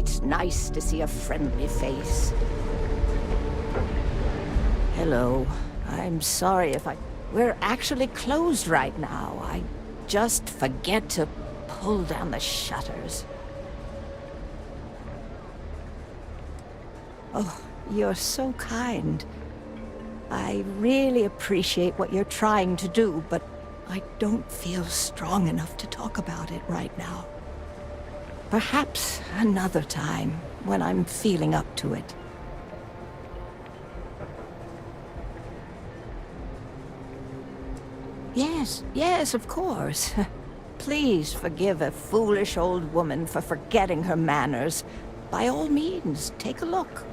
It's nice to see a friendly face. Hello. I'm sorry if I... We're actually closed right now. I just forget to pull down the shutters. Oh, you're so kind. I really appreciate what you're trying to do, but I don't feel strong enough to talk about it right now. Perhaps another time, when I'm feeling up to it. Yes, of course. Please forgive a foolish old woman for forgetting her manners. By all means, take a look.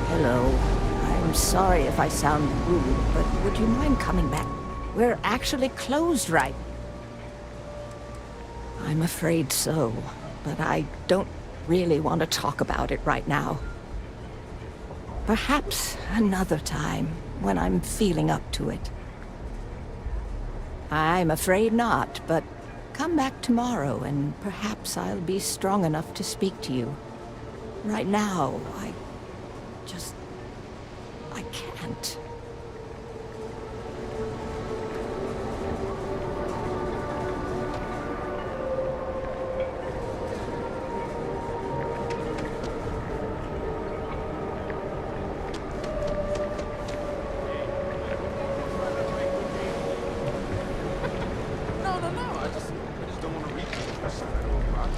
Hello. I'm sorry if I sound rude, but would you mind coming back? We're actually closed right... I'm afraid so, but I don't really want to talk about it right now. Perhaps another time, when I'm feeling up to it. I'm afraid not, but come back tomorrow and perhaps I'll be strong enough to speak to you. Right now, I can't. No. I just don't want to reach the side of the rock.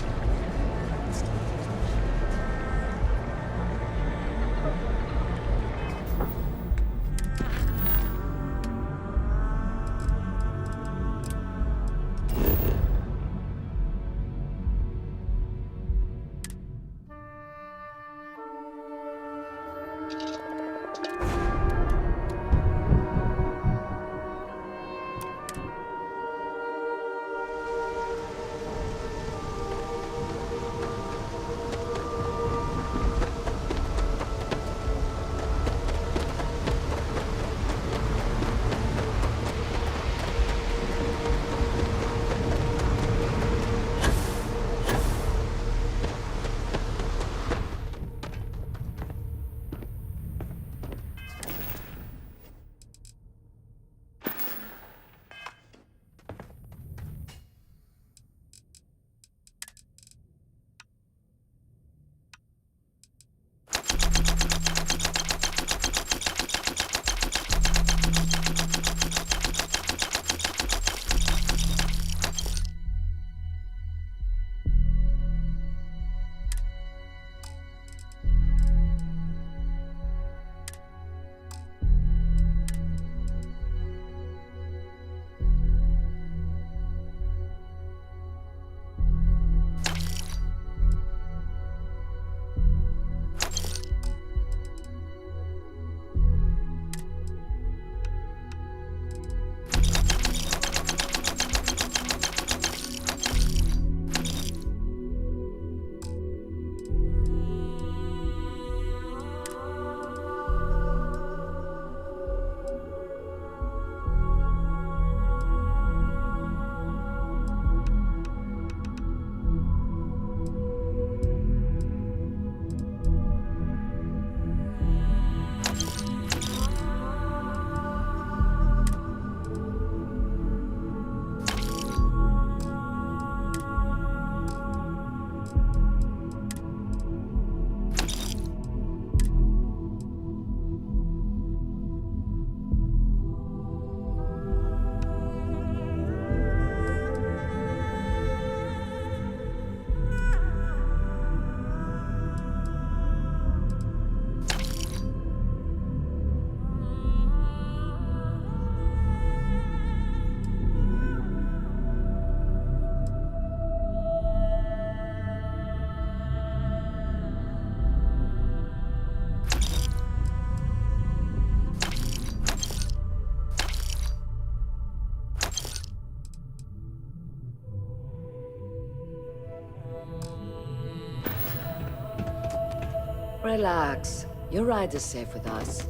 Relax. Your ride is safe with us.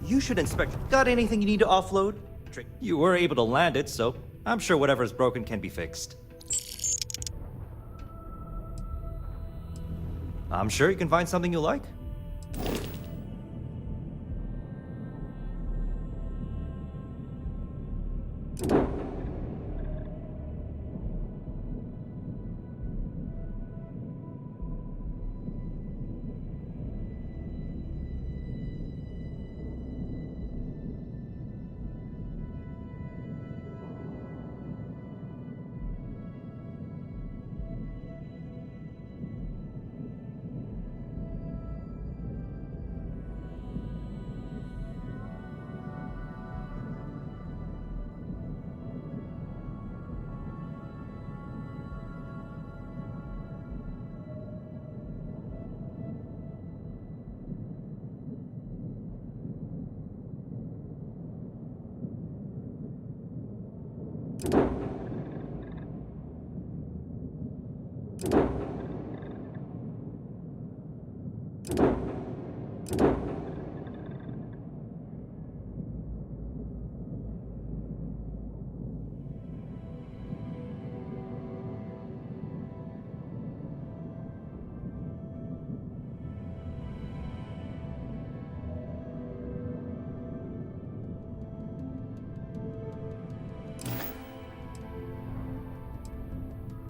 You should inspect. Got anything you need to offload? You were able to land it, so I'm sure whatever's broken can be fixed. I'm sure you can find something you like.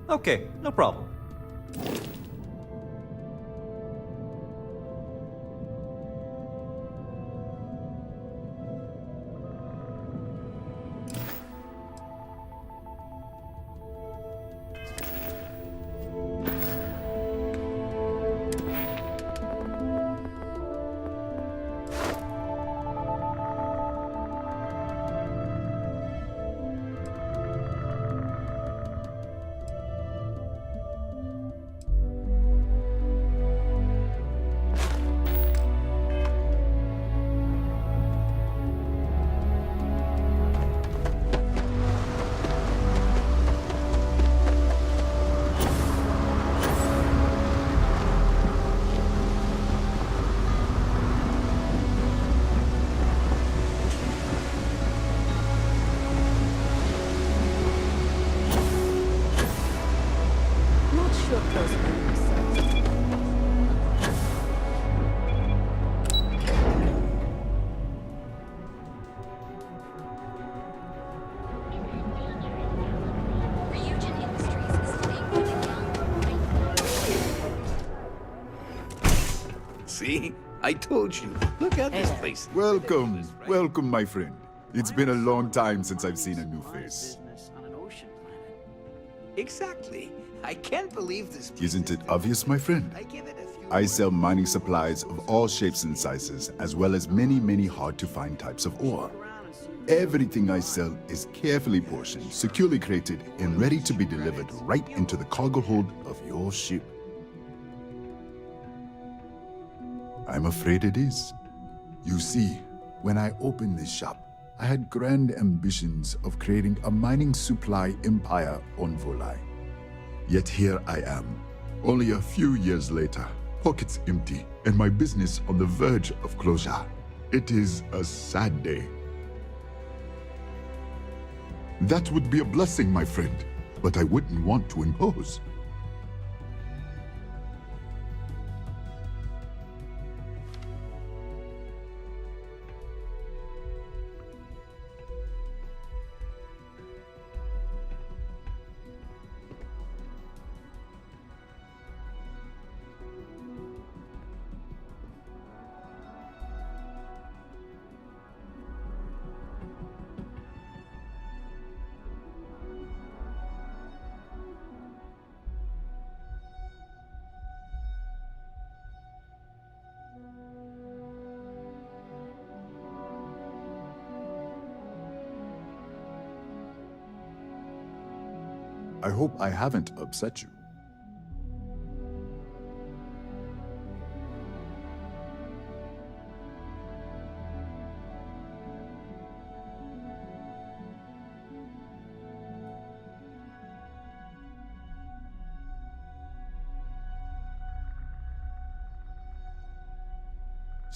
Okay, no problem. Not sure close myself. Ryujin Industries is looking for the young. See? I told you. Look at this place. Welcome, welcome, my friend. It's been a long time since I've seen a new face. Exactly. I can't believe this place. Isn't it obvious, my friend? I give it a few I sell mining supplies of all shapes and sizes, as well as many, many hard-to-find types of ore. Everything I sell is carefully portioned, securely crated, and ready to be delivered right into the cargo hold of your ship. I'm afraid it is. You see, when I opened this shop, I had grand ambitions of creating a mining supply empire on Volai. Yet here I am, only a few years later, pockets empty, and my business on the verge of closure. It is a sad day. That would be a blessing, my friend, but I wouldn't want to impose. I hope I haven't upset you.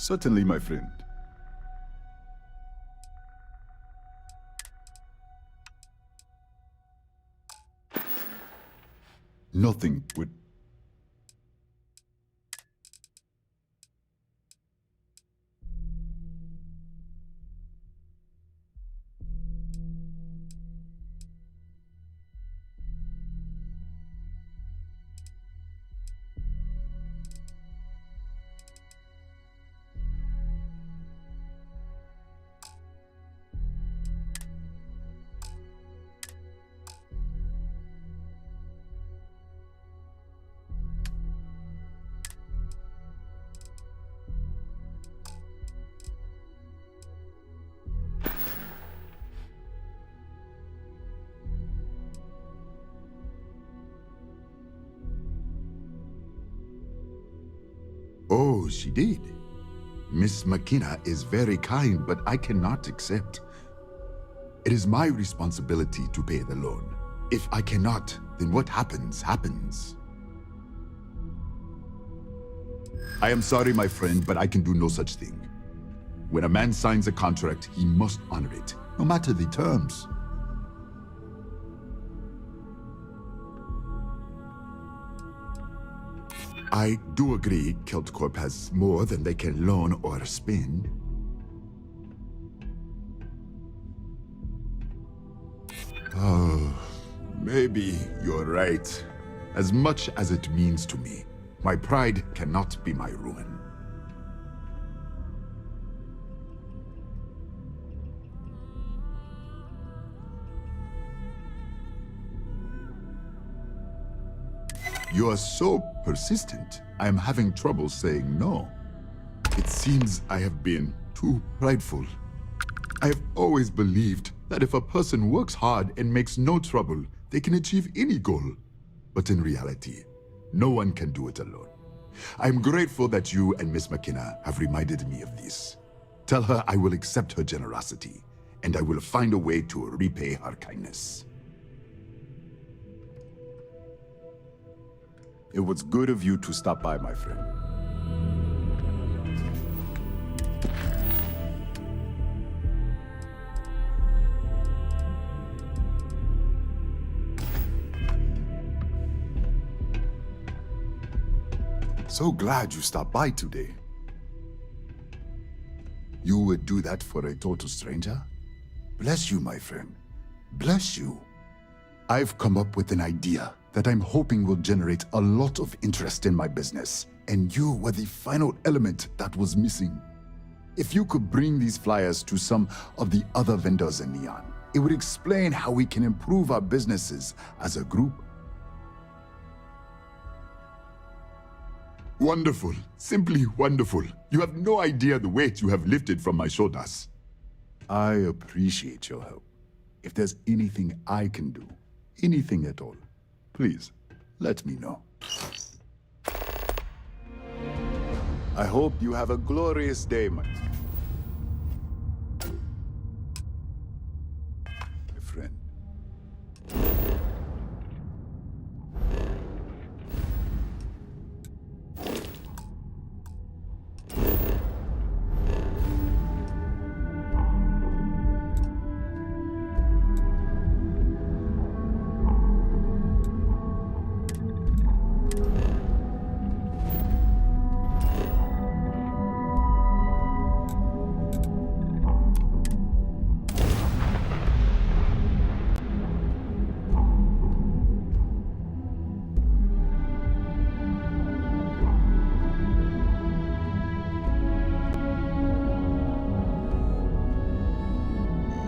Certainly, my friend. Nothing would... Oh, she did. Miss McKenna is very kind, but I cannot accept. It is my responsibility to pay the loan. If I cannot, then what happens, happens. I am sorry, my friend, but I can do no such thing. When a man signs a contract, he must honor it, no matter the terms. I do agree KeltCorp has more than they can loan or spend. Oh, maybe you're right. As much as it means to me, my pride cannot be my ruin. You are so persistent, I am having trouble saying no. It seems I have been too prideful. I have always believed that if a person works hard and makes no trouble, they can achieve any goal. But in reality, no one can do it alone. I am grateful that you and Miss McKenna have reminded me of this. Tell her I will accept her generosity, and I will find a way to repay her kindness. It was good of you to stop by, my friend. So glad you stopped by today. You would do that for a total stranger? Bless you, my friend. Bless you. I've come up with an idea that I'm hoping will generate a lot of interest in my business, and you were the final element that was missing. If you could bring these flyers to some of the other vendors in Neon, it would explain how we can improve our businesses as a group. Wonderful. Simply wonderful. You have no idea the weight you have lifted from my shoulders. I appreciate your help. If there's anything I can do, anything at all, please, let me know. I hope you have a glorious day, my friend.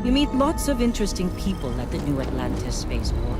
You meet lots of interesting people at the New Atlantis spaceport.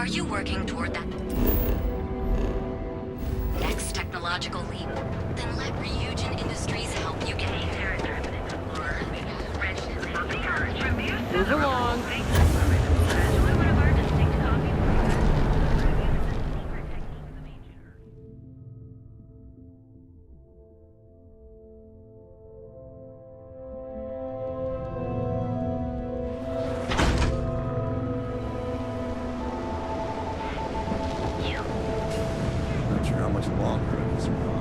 Are you working toward that next technological leap? Then let Ryujin Industries help you get there. Move along. Not sure how much longer I can survive.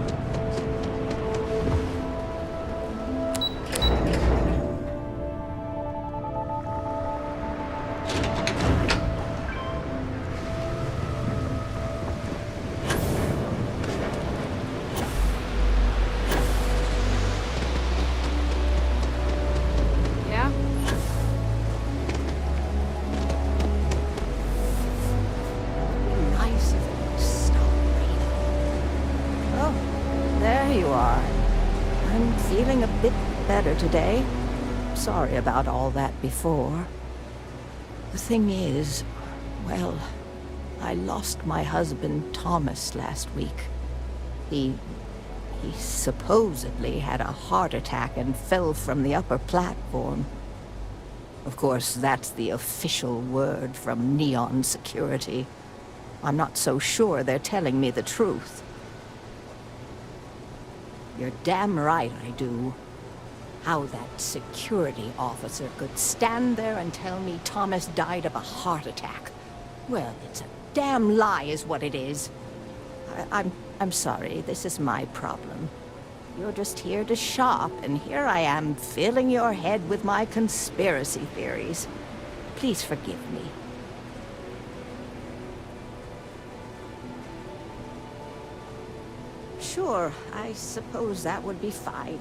Yeah? Nice of it to stop raining. Oh, there you are. I'm feeling a bit better today. Sorry about all that before. The thing is, well, I lost my husband Thomas last week. He supposedly had a heart attack and fell from the upper platform. Of course, that's the official word from Neon Security. I'm not so sure they're telling me the truth. You're damn right I do. How that security officer could stand there and tell me Thomas died of a heart attack. Well, it's a damn lie is what it is. I'm sorry, this is my problem. You're just here to shop, and here I am filling your head with my conspiracy theories. Please forgive me. Sure, I suppose that would be fine.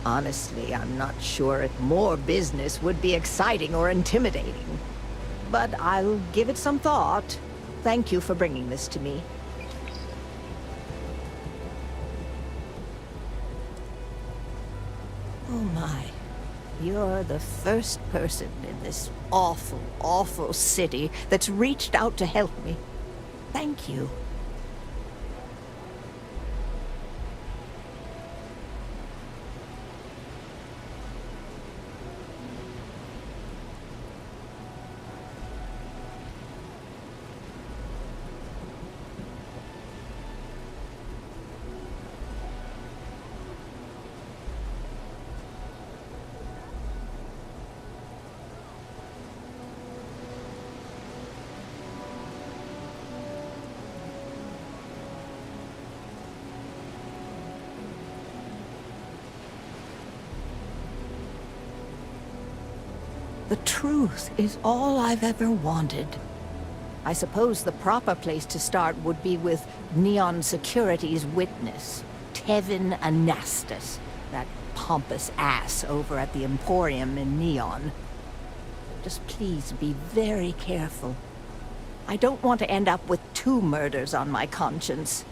Honestly, I'm not sure if more business would be exciting or intimidating. But I'll give it some thought. Thank you for bringing this to me. Oh my. You're the first person in this awful, awful city that's reached out to help me. Thank you. The truth is all I've ever wanted. I suppose the proper place to start would be with Neon Security's witness, Tevin Anastas, that pompous ass over at the Emporium in Neon. Just please be very careful. I don't want to end up with 2 murders on my conscience.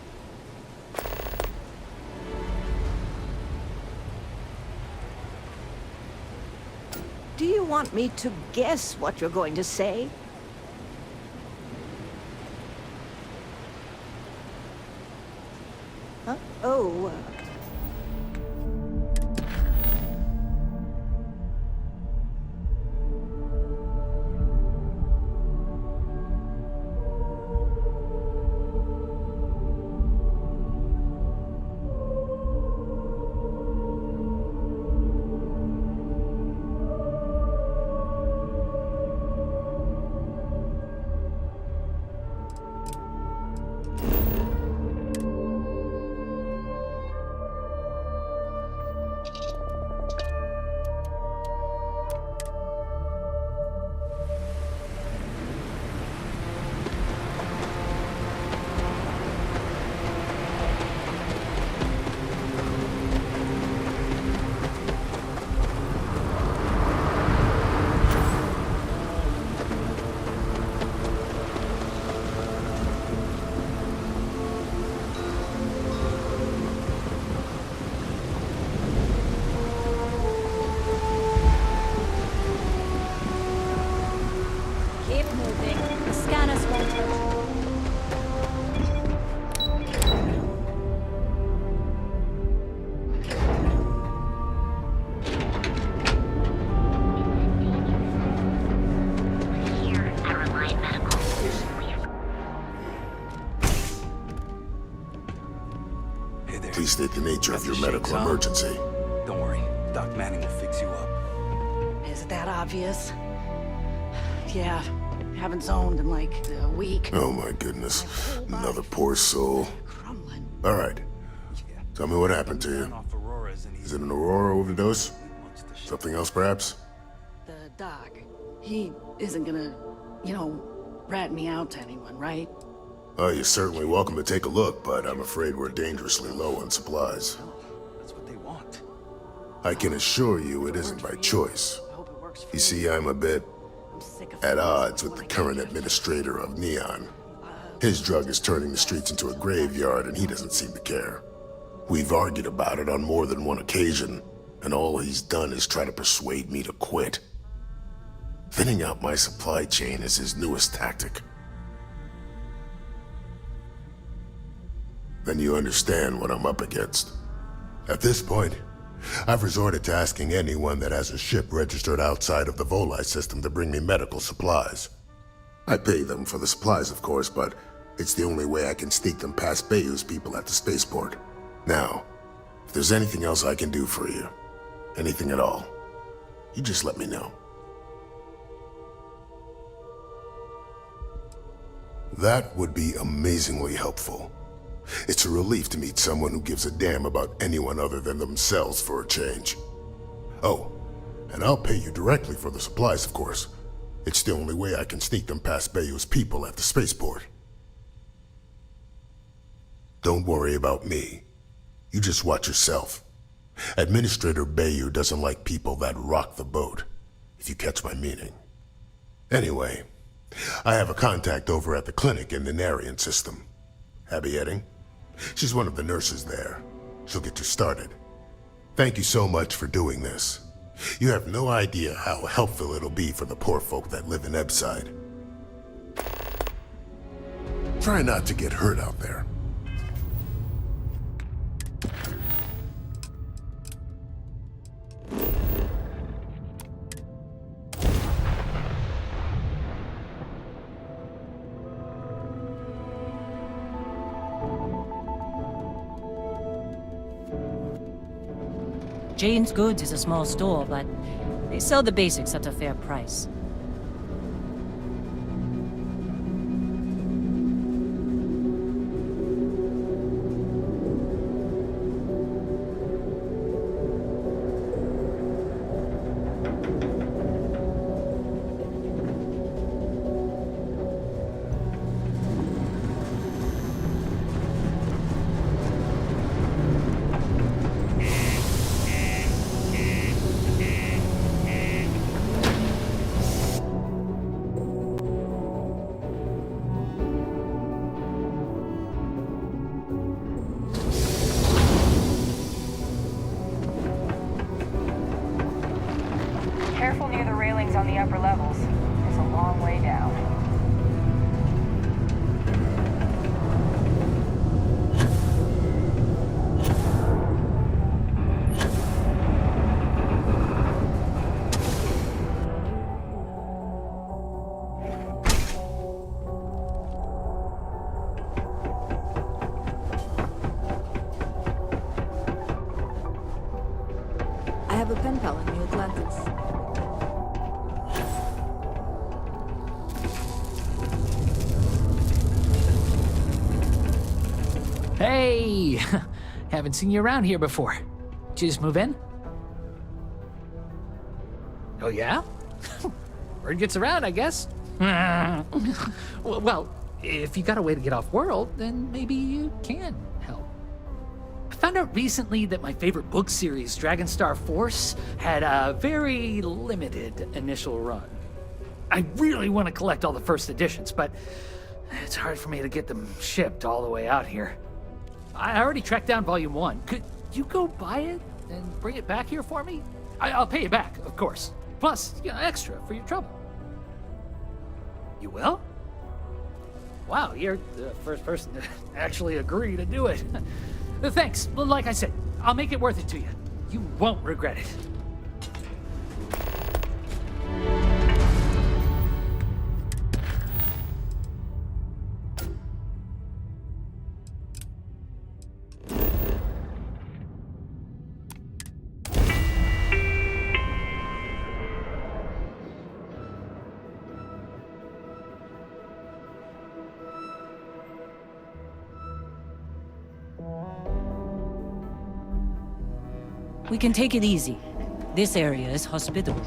Do you want me to guess what you're going to say? Huh? Oh, Please state the nature of your medical emergency. Don't worry. Doc Manning will fix you up. Is it that obvious? Yeah, haven't zoned in like a week. Oh my goodness. Another poor soul. Crumbling. All right. Tell me what happened to you. Is it an Aurora overdose? Something else, perhaps? The doc, he isn't gonna, rat me out to anyone, right? Oh, you're certainly welcome to take a look, but I'm afraid we're dangerously low on supplies. That's what they want. I can assure you it isn't by choice. I hope it works for You see, I'm a bit I'm sick of at feeling odds with the like current I- administrator of Neon. His drug is turning the streets into a graveyard, and he doesn't seem to care. We've argued about it on more than one occasion, and all he's done is try to persuade me to quit. Thinning out my supply chain is his newest tactic. Then you understand what I'm up against. At this point, I've resorted to asking anyone that has a ship registered outside of the Volai system to bring me medical supplies. I pay them for the supplies, of course, but it's the only way I can sneak them past Bayou's people at the spaceport. Now, if there's anything else I can do for you, anything at all, you just let me know. That would be amazingly helpful. It's a relief to meet someone who gives a damn about anyone other than themselves for a change. Oh, and I'll pay you directly for the supplies, of course. It's the only way I can sneak them past Bayou's people at the spaceport. Don't worry about me. You just watch yourself. Administrator Bayou doesn't like people that rock the boat, if you catch my meaning. Anyway, I have a contact over at the clinic in the Narian system. Abby Edding. She's one of the nurses there. She'll get you started. Thank you so much for doing this. You have no idea how helpful it'll be for the poor folk that live in Ebside. Try not to get hurt out there. Jane's Goods is a small store, but they sell the basics at a fair price. Careful near the railings on the upper levels. It's a long way down. I have a pen pal in New Atlantis. Hey! Haven't seen you around here before. Did you just move in? Oh, yeah? Word gets around, I guess. Well, if you got a way to get off world, then maybe you can help. I found out recently that my favorite book series, Dragonstar Force, had a very limited initial run. I really want to collect all the first editions, but it's hard for me to get them shipped all the way out here. I already tracked down Volume 1. Could you go buy it and bring it back here for me? I'll pay you back, of course. Plus, extra for your trouble. You will? Wow, you're the first person to actually agree to do it. Thanks. Like I said, I'll make it worth it to you. You won't regret it. We can take it easy. This area is hospitable.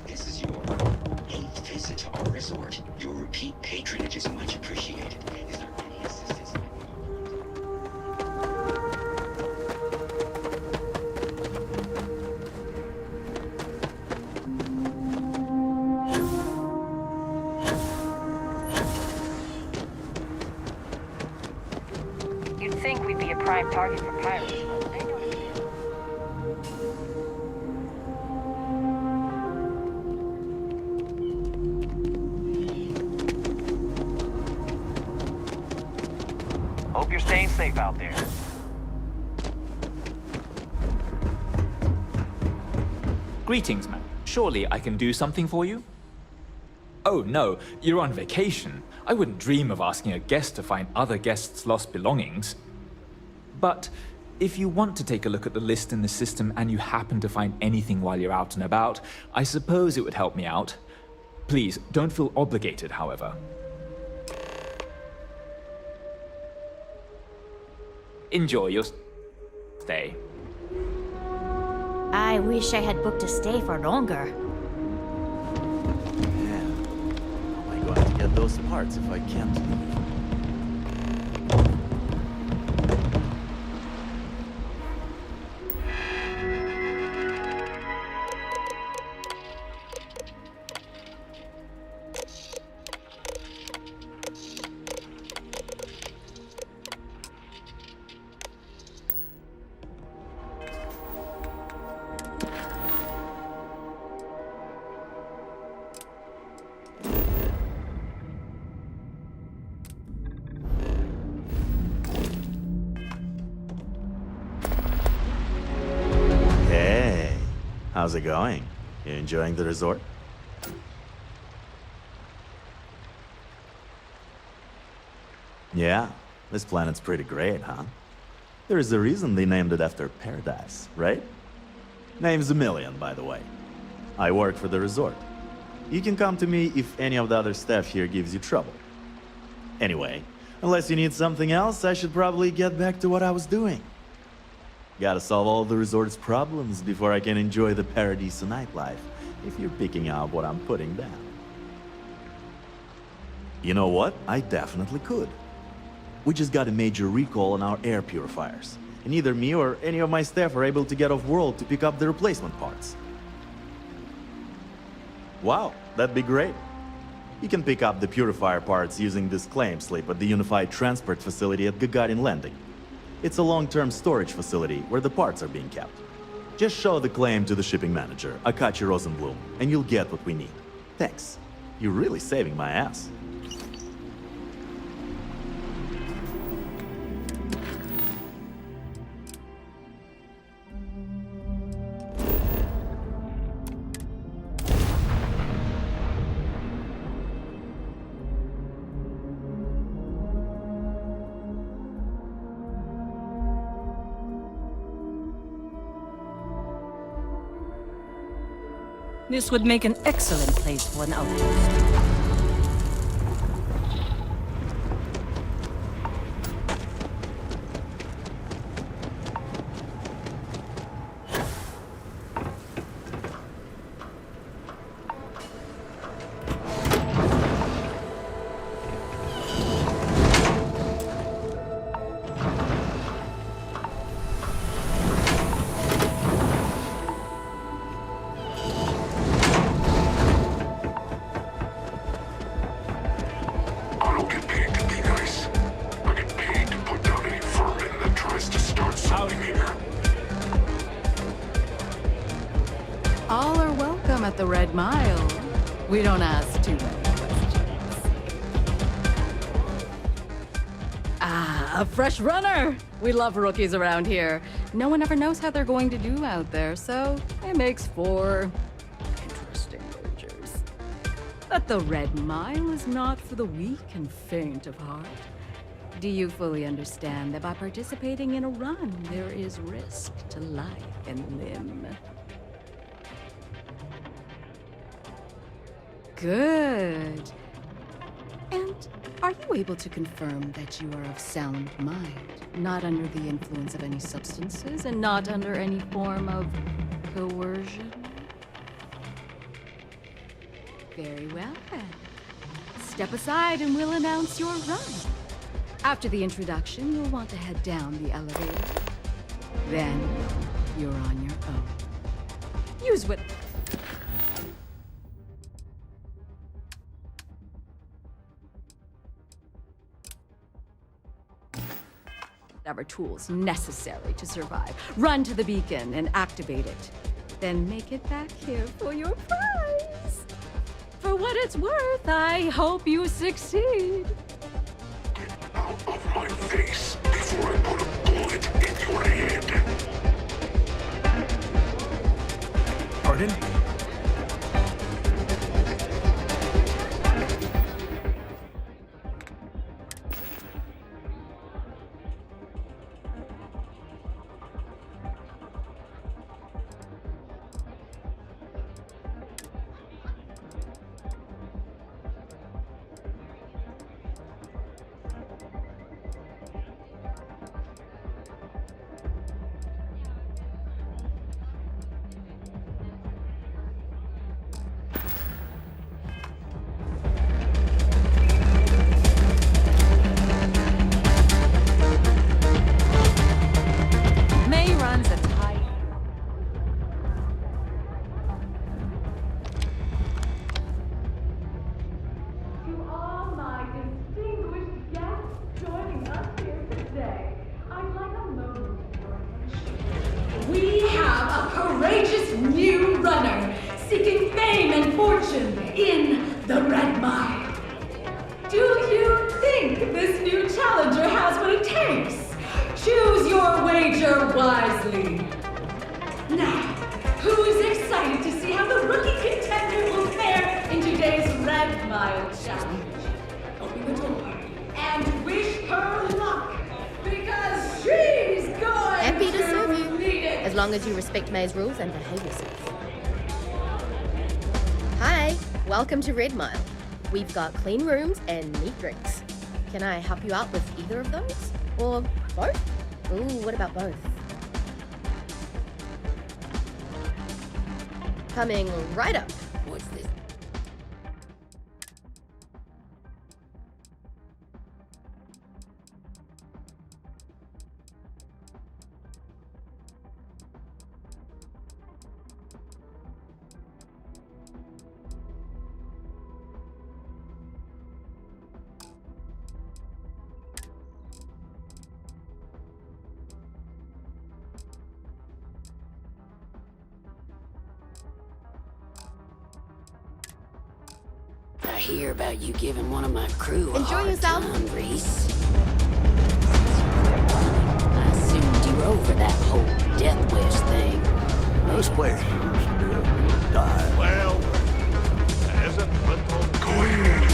This is your 8th visit to our resort. Your repeat patronage is much appreciated. Is there any assistance? You'd think we'd be a prime target for pirates. I know you do. Hope you're staying safe out there. Greetings, ma'am. Surely I can do something for you? Oh no, you're on vacation. I wouldn't dream of asking a guest to find other guests' lost belongings. But if you want to take a look at the list in the system and you happen to find anything while you're out and about, I suppose it would help me out. Please, don't feel obligated, however. Enjoy your stay. I wish I had booked a stay for longer. Yeah. How am I going to get those parts if I can't leave? How's it going? You enjoying the resort? Yeah, this planet's pretty great, huh? There's a reason they named it after paradise, right? Name's Emilion, by the way. I work for the resort. You can come to me if any of the other staff here gives you trouble. Anyway, unless you need something else, I should probably get back to what I was doing. Gotta solve all the resort's problems before I can enjoy the paradise of nightlife, if you're picking out what I'm putting down. You know what? I definitely could. We just got a major recall on our air purifiers, and neither me or any of my staff are able to get off-world to pick up the replacement parts. Wow, that'd be great. You can pick up the purifier parts using this claim slip at the Unified Transport Facility at Gagarin Landing. It's a long-term storage facility where the parts are being kept. Just show the claim to the shipping manager, Akachi Rosenblum, and you'll get what we need. Thanks. You're really saving my ass. This would make an excellent place for an outpost. All are welcome at the Red Mile. We don't ask too many questions. Ah, a fresh runner! We love rookies around here. No one ever knows how they're going to do out there, so it makes for interesting villagers. But the Red Mile is not for the weak and faint of heart. Do you fully understand that by participating in a run, there is risk to life and limb? Good. And Are you able to confirm that you are of sound mind, not under the influence of any substances, and not under any form of coercion? Very well, then. Step aside and we'll announce your run. After the introduction, you'll want to head down the elevator. Then, you're on your own. Use what... whatever tools necessary to survive. Run to the beacon and activate it. Then make it back here for your prize. For what it's worth, I hope you succeed. Out of my face before I put a bullet in your head. Pardon? We have a courageous new runner seeking fame and fortune in the Red Mile. Do you think this new challenger has what it takes? Choose your wager wisely. Now, who's excited to see how the rookie contender will fare in today's Red Mile challenge? Open the door and wish her luck, because she's going Happy to serve you, need it. as long as you respect May's rules and behave yourself. Hi, welcome to Red Mile. We've got clean rooms and neat drinks. Can I help you out with either of those? Or both? Ooh, what about both? Coming right up. What's this? I hear about you giving one of my crew a Enjoy hard yourself. time, Reese. I assumed you were over that whole Death Wish thing. Most places die. Well, hasn't but go ahead.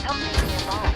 something nearby.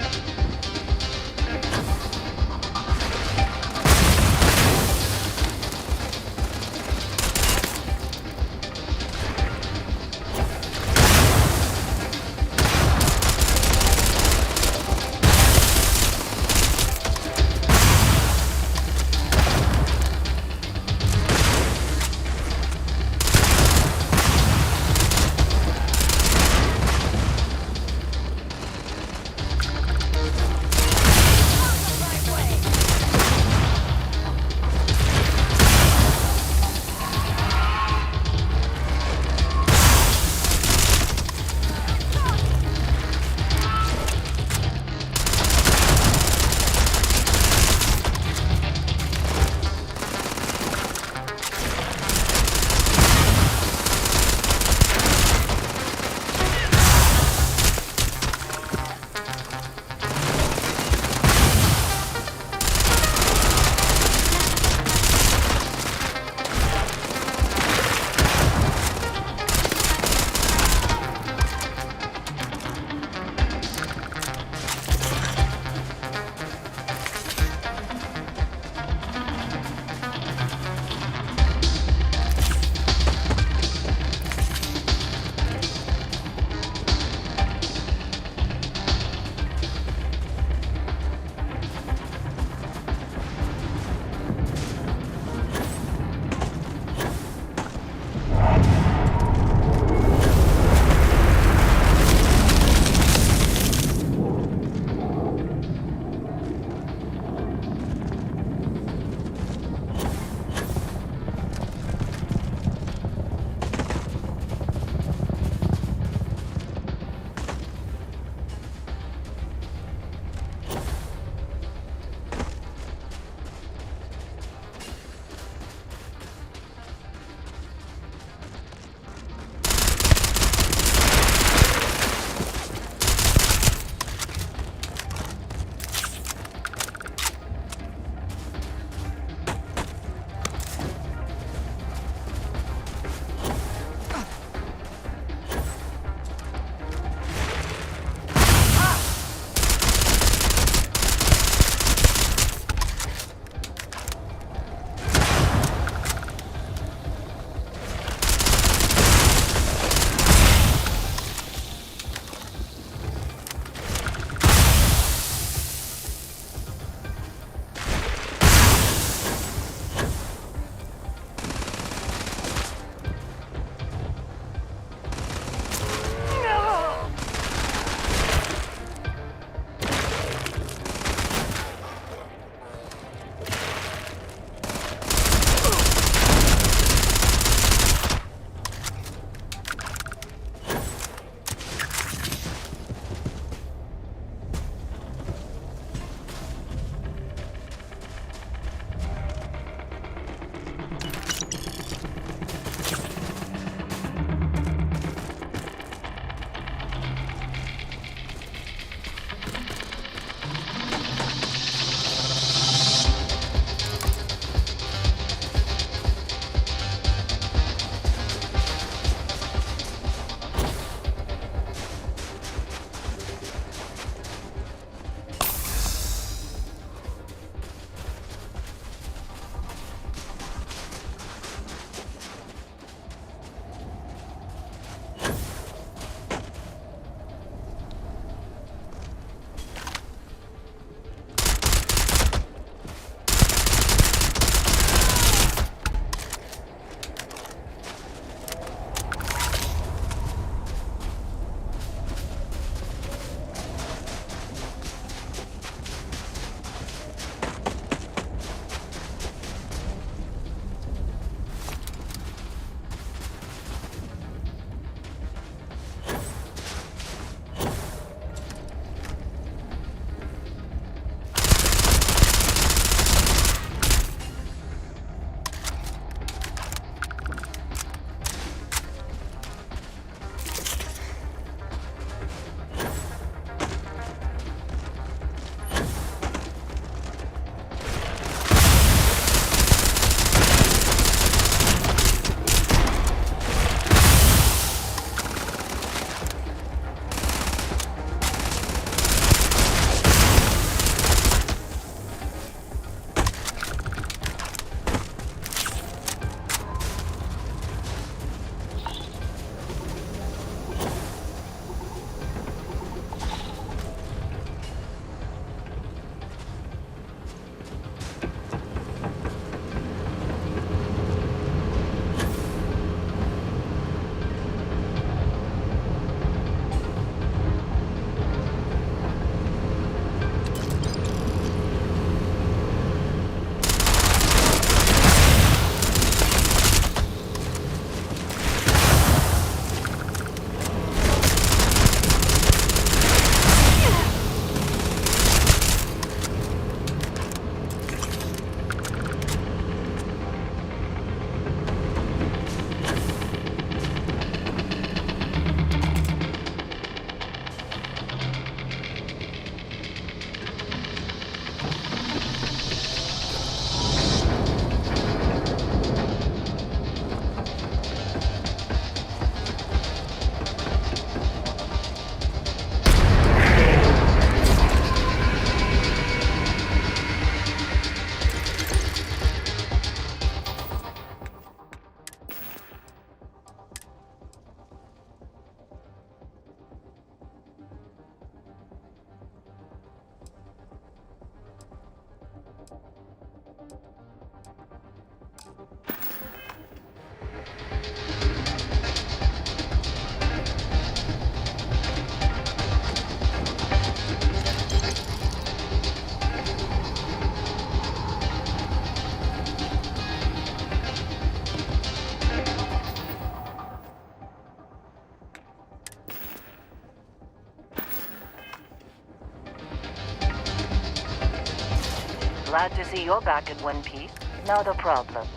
Glad to see you're back in one piece. Not a problem.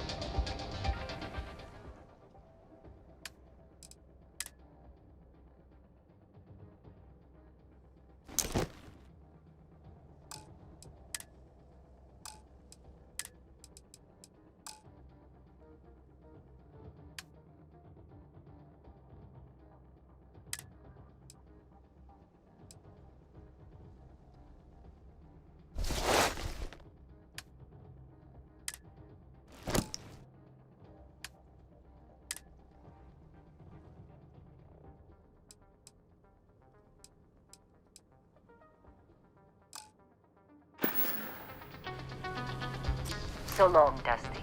So long, Dusty.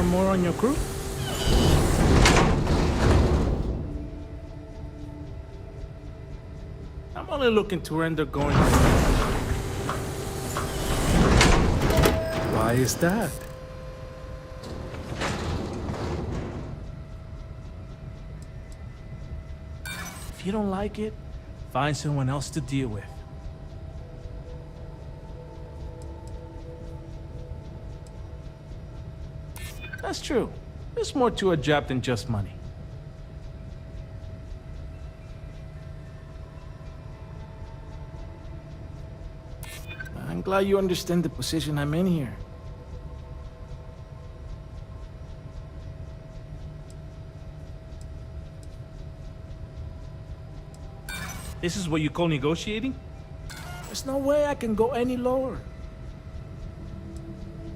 more on your crew? I'm only looking to render going. Why is that? If you don't like it, find someone else to deal with. That's true. There's more to a job than just money. I'm glad you understand the position I'm in here. This is what you call negotiating? There's no way I can go any lower.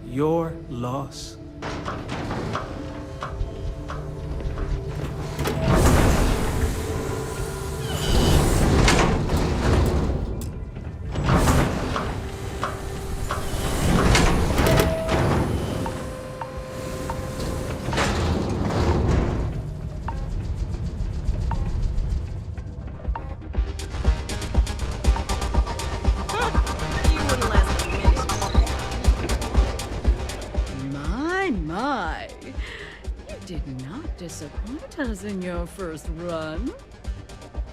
Your loss. My, you did not disappoint us in your first run.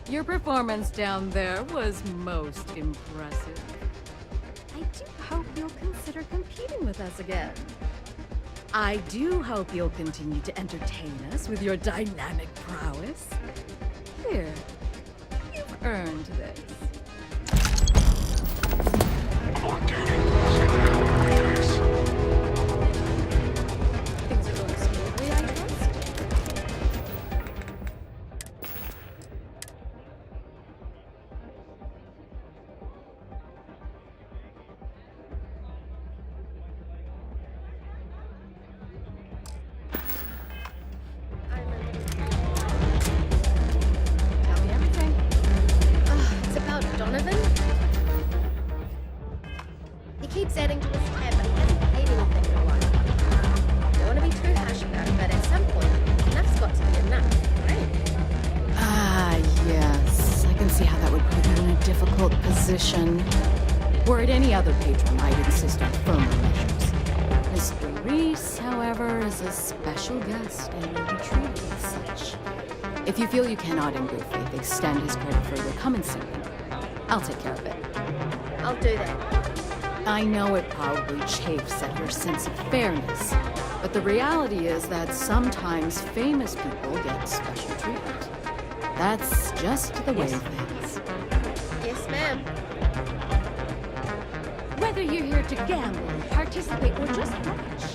Your performance down there was most impressive. I do hope you'll consider competing with us again. I do hope you'll continue to entertain us with your dynamic prowess. Here, you've earned this. Adding to his tab, but he hasn't paid anything in a while. Don't want to be too harsh about it, but at some point, enough's got to be enough, right? Ah, yes. I can see how that would put you in a difficult position. Were it any other patron, I'd insist on firmer measures. Mr. Reese, however, is a special guest and will be treated as such. If you feel you cannot in good faith extend his credit further, come and see me. I'll take care of it. I'll do that. I know it probably chafes at your sense of fairness, but the reality is that sometimes famous people get special treatment. That's just the way of things. Yes, ma'am. Whether you're here to gamble, participate, or just watch,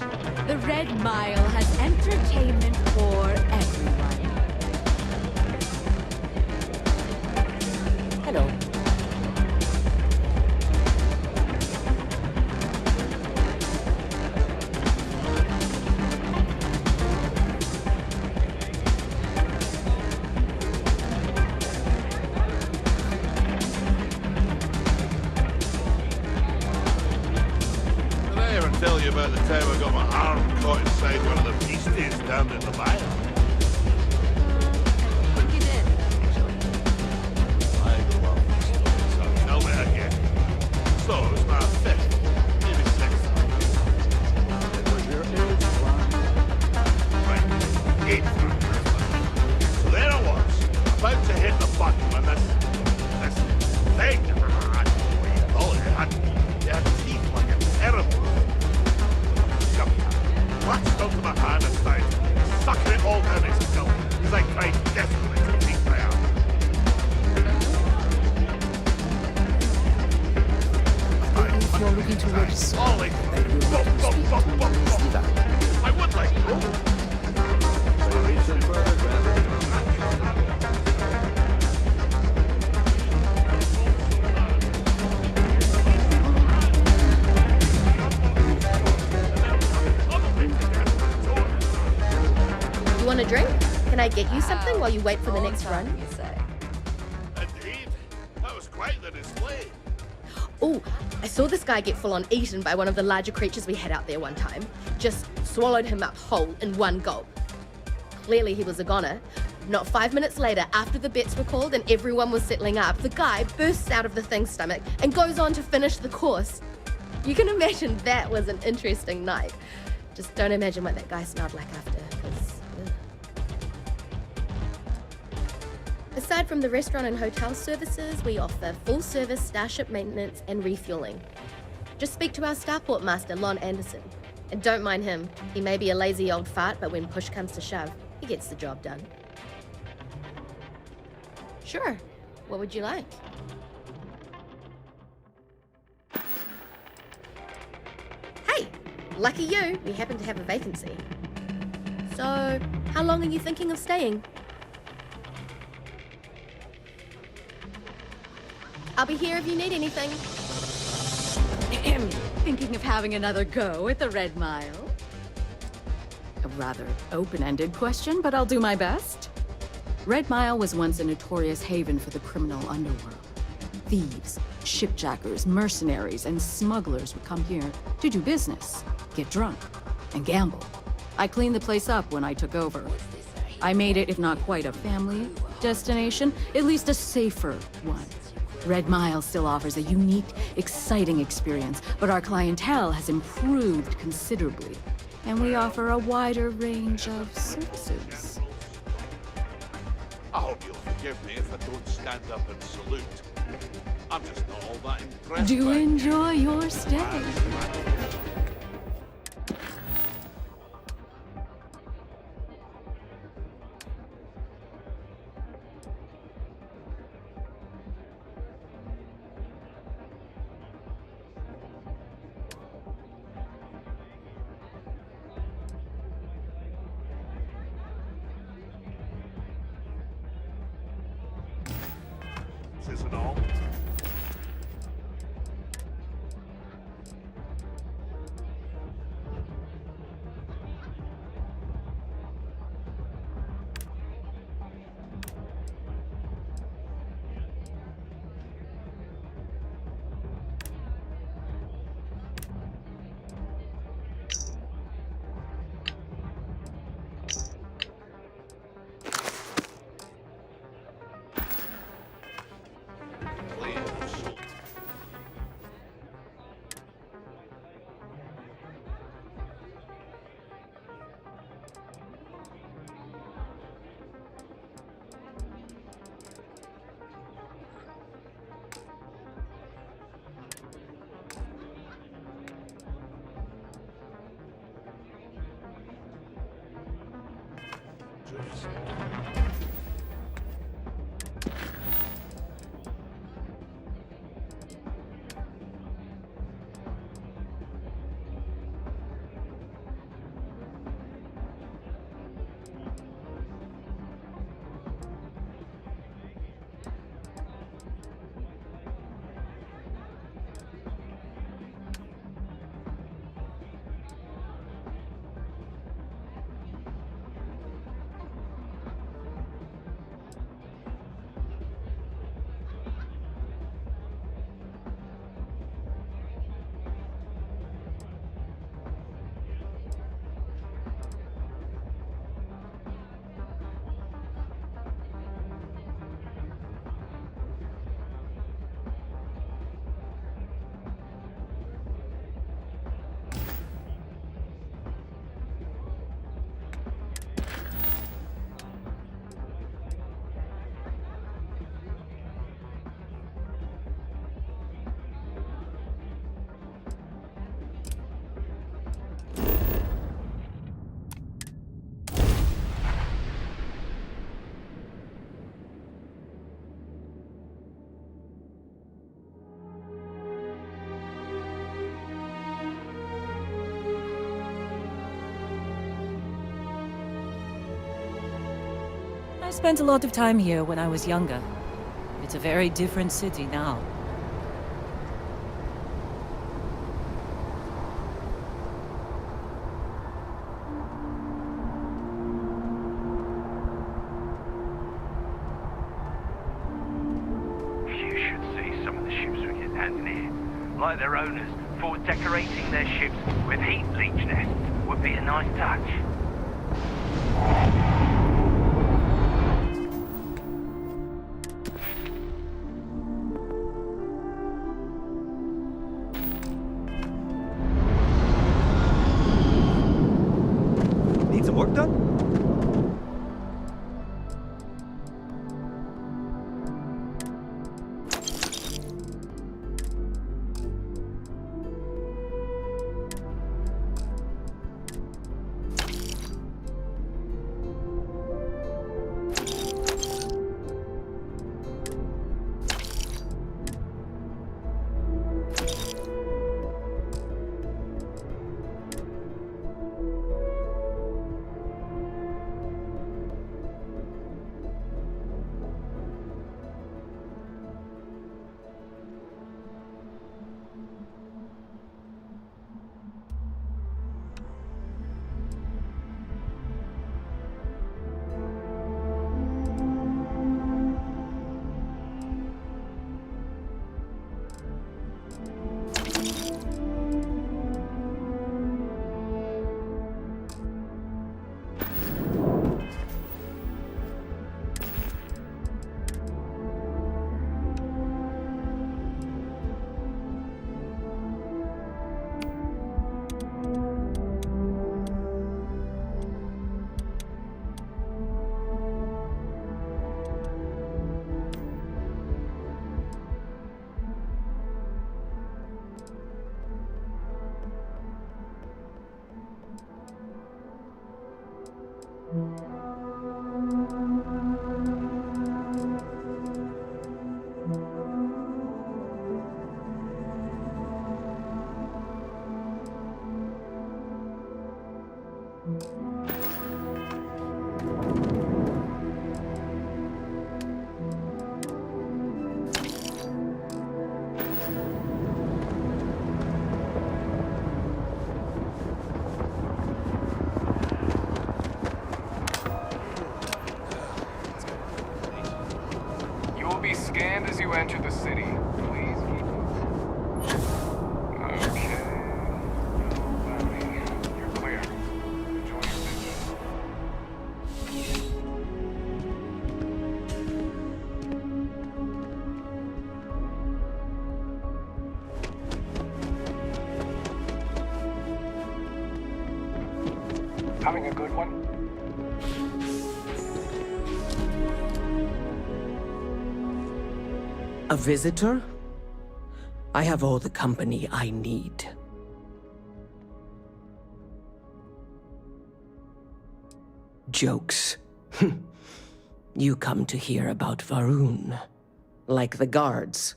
the Red Mile has entertainment for everyone. Hello. Tell you about the time I got my arm caught inside one of the beasties down in the bayou. You did. I love these stories, so tell me again. So it was my fifth, maybe sixth. It was your eighth one. Right, eighth one. So there I was, about to hit the button when this thing, I don't know what you call it, it had teeth like a terrible. Latched onto my hand and started sucking it all down his skull as I tried desperately to beat my arm. If you're looking to register, I would like to. You want a drink? Can I get you something while you wait for the next run? Indeed. That was quite the display. Oh, I saw this guy get full on eaten by one of the larger creatures we had out there one time. Just swallowed him up whole in one gulp. Clearly he was a goner. Not 5 minutes later, after the bets were called and everyone was settling up, the guy bursts out of the thing's stomach and goes on to finish the course. You can imagine that was an interesting night. Just don't imagine what that guy smelled like after, 'cause, ugh. Aside from the restaurant and hotel services, we offer full-service starship maintenance and refueling. Just speak to our starport master, Lon Anderson. And don't mind him. He may be a lazy old fart, but when push comes to shove, he gets the job done. Sure. What would you like? Hey, lucky you, we happen to have a vacancy. So, how long are you thinking of staying? I'll be here if you need anything. Thinking of having another go at the Red Mile? A rather open-ended question, but I'll do my best. Red Mile was once a notorious haven for the criminal underworld. Thieves, shipjackers, mercenaries, and smugglers would come here to do business, get drunk, and gamble. I cleaned the place up when I took over. I made it, if not quite a family destination, at least a safer one. Red Mile still offers a unique, exciting experience, but our clientele has improved considerably, and we offer a wider range of services. I hope you'll forgive me if I don't stand up and salute. I'm just not all that impressed. Do enjoy your stay. This isn't all. I spent a lot of time here when I was younger. It's a very different city now. You should see some of the ships we get handed here. like their owners, thought decorating their ships with heat leech nests would be a nice touch. Need some work done? You will be scanned as you enter the city. Please keep Okay. You're clear. Enjoy your visit. Having a good one? A visitor? I have all the company I need. Jokes. You come to hear about Varun. Like the guards.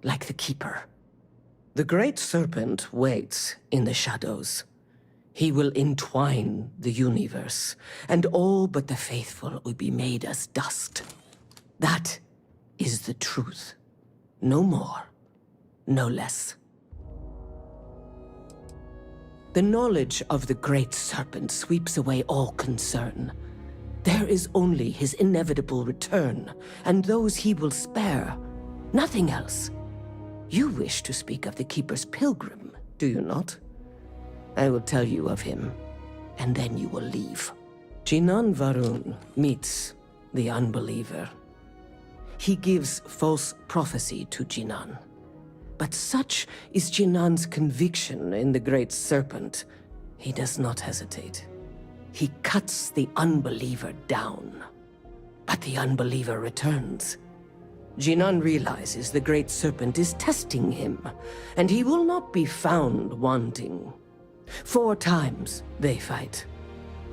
Like the Keeper. The Great Serpent waits in the shadows. He will entwine the universe, and all but the faithful will be made as dust. That is the truth. No more, no less. The knowledge of the Great Serpent sweeps away all concern. There is only his inevitable return, and those he will spare. Nothing else. You wish to speak of the Keeper's pilgrim, do you not? I will tell you of him, and then you will leave. Jinan Varun meets the unbeliever. He gives false prophecy to Jinan. But such is Jinan's conviction in the Great Serpent, he does not hesitate. He cuts the unbeliever down. But the unbeliever returns. Jinan realizes the Great Serpent is testing him, and he will not be found wanting. 4 times they fight.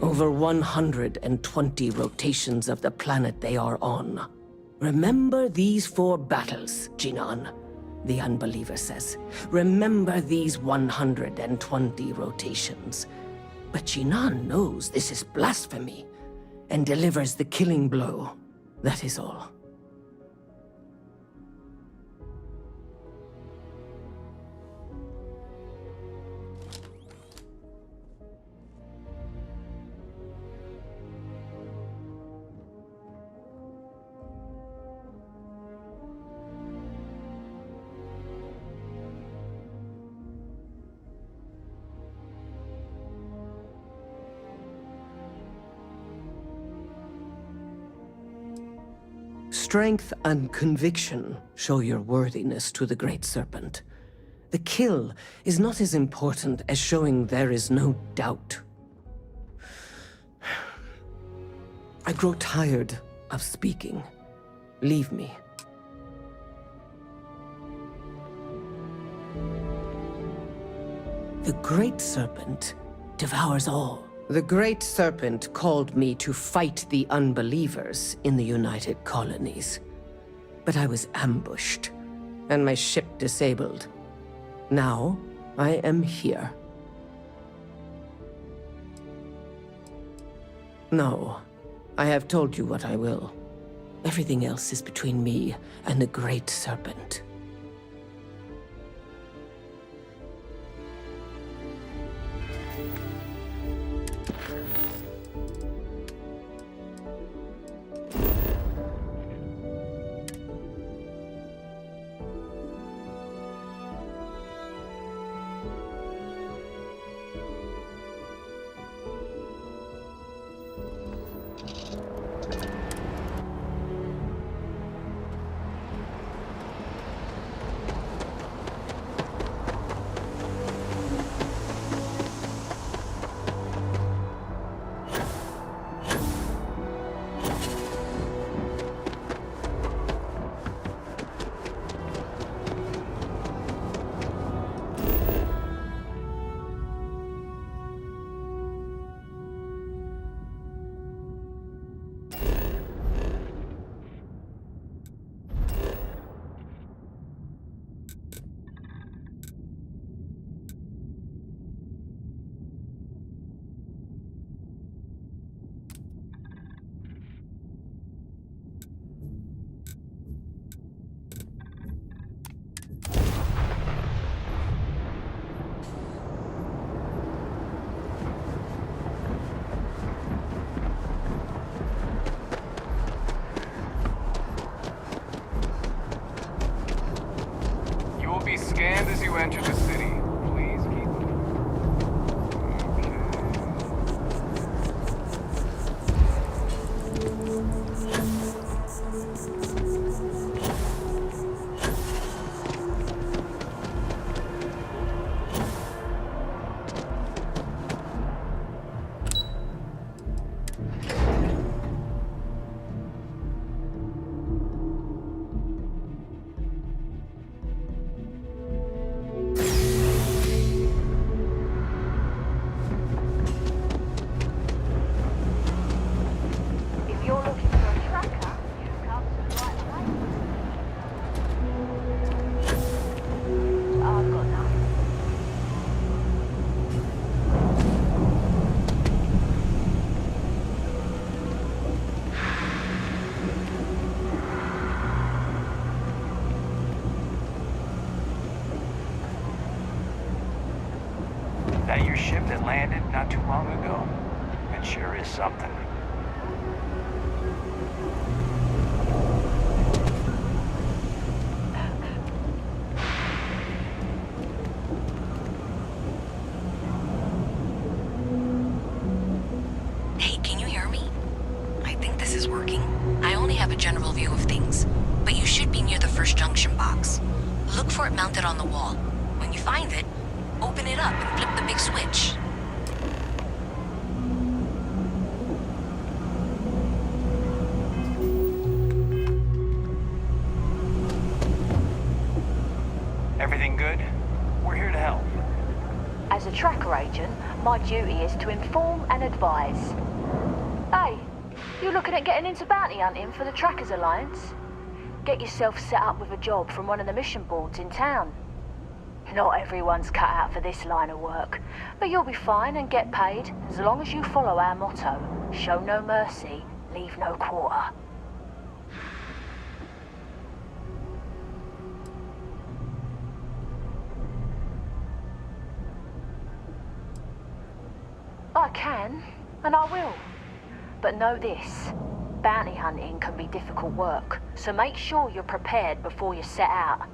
Over 120 rotations of the planet they are on. Remember these 4 battles, Jinan, the unbeliever says. Remember these 120 rotations. But Jinan knows this is blasphemy, and delivers the killing blow. That is all. strength and conviction show your worthiness to the Great Serpent. The kill is not as important as showing there is no doubt. I grow tired of speaking. Leave me. The Great Serpent devours all. The Great Serpent called me to fight the unbelievers in the United Colonies. But I was ambushed, and my ship disabled. Now, I am here. No, I have told you what I will. Everything else is between me and the Great Serpent. Scanned as you enter the city. Please keep That your ship that landed not too long ago? It sure is something. Hey, can you hear me? I think this is working. I only have a general view of things, but you should be near the first junction box. Look for it mounted on the wall. When you find it, open it up and flip the big switch. Everything good? We're here to help. As a tracker agent, my duty is to inform and advise. Hey, you looking at getting into bounty hunting for the Trackers Alliance? Get yourself set up with a job from one of the mission boards in town. Not everyone's cut out for this line of work, but you'll be fine and get paid as long as you follow our motto, show no mercy, leave no quarter. I can, and I will. But know this, bounty hunting can be difficult work, so make sure you're prepared before you set out.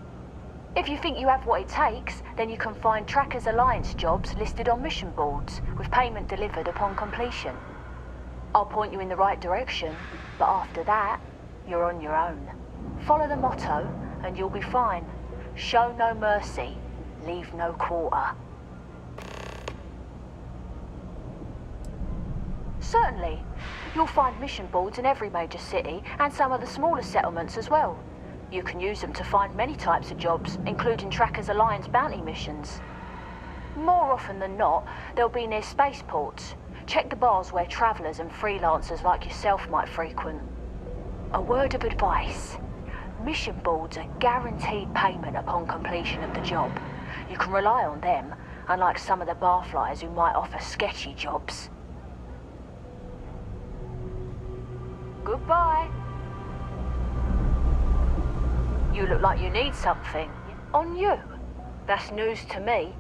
If you think you have what it takes, then you can find Trackers Alliance jobs listed on mission boards, with payment delivered upon completion. I'll point you in the right direction, but after that, you're on your own. Follow the motto, and you'll be fine. Show no mercy, leave no quarter. Certainly. You'll find mission boards in every major city, and some of the smaller settlements as well. You can use them to find many types of jobs, including Trackers Alliance bounty missions. More often than not, they'll be near spaceports. Check the bars where travellers and freelancers like yourself might frequent. A word of advice. Mission boards are guaranteed payment upon completion of the job. You can rely on them, unlike some of the barflies who might offer sketchy jobs. Goodbye. You look like you need something. On you? That's news to me.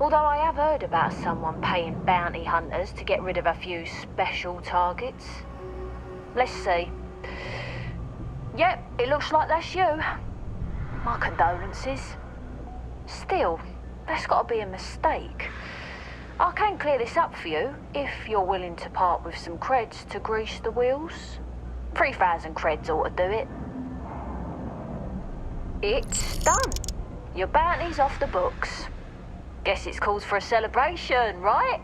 Although I have heard about someone paying bounty hunters to get rid of a few special targets. Let's see. Yep, it looks like that's you. My condolences. Still, that's got to be a mistake. I can clear this up for you, if you're willing to part with some creds to grease the wheels. 3,000 creds ought to do it. It's done. Your bounty's off the books. Guess it's called for a celebration, right?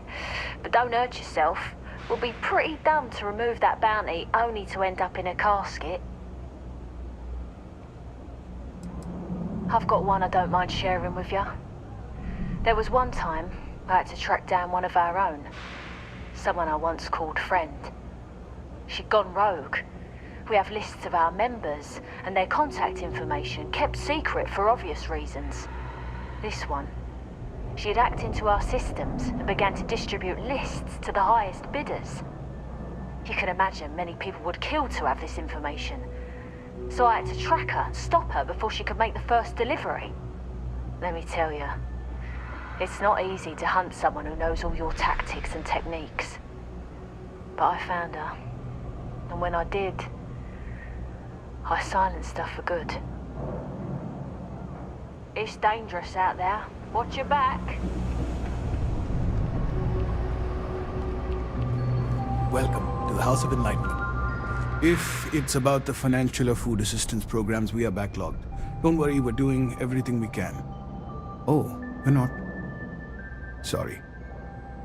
But don't hurt yourself. It would be pretty dumb to remove that bounty only to end up in a casket. I've got one I don't mind sharing with you. There was one time I had to track down one of our own. Someone I once called friend. She'd gone rogue. We have lists of our members and their contact information kept secret for obvious reasons. This one, she'd hacked into our systems and began to distribute lists to the highest bidders. You can imagine many people would kill to have this information. So I had to track her and stop her before she could make the first delivery. Let me tell you, it's not easy to hunt someone who knows all your tactics and techniques. But I found her. And when I did, I silenced her for good. It's dangerous out there. Watch your back. Welcome to the House of Enlightenment. If it's about the financial or food assistance programs, we are backlogged. Don't worry, we're doing everything we can. Oh, we're not. Sorry.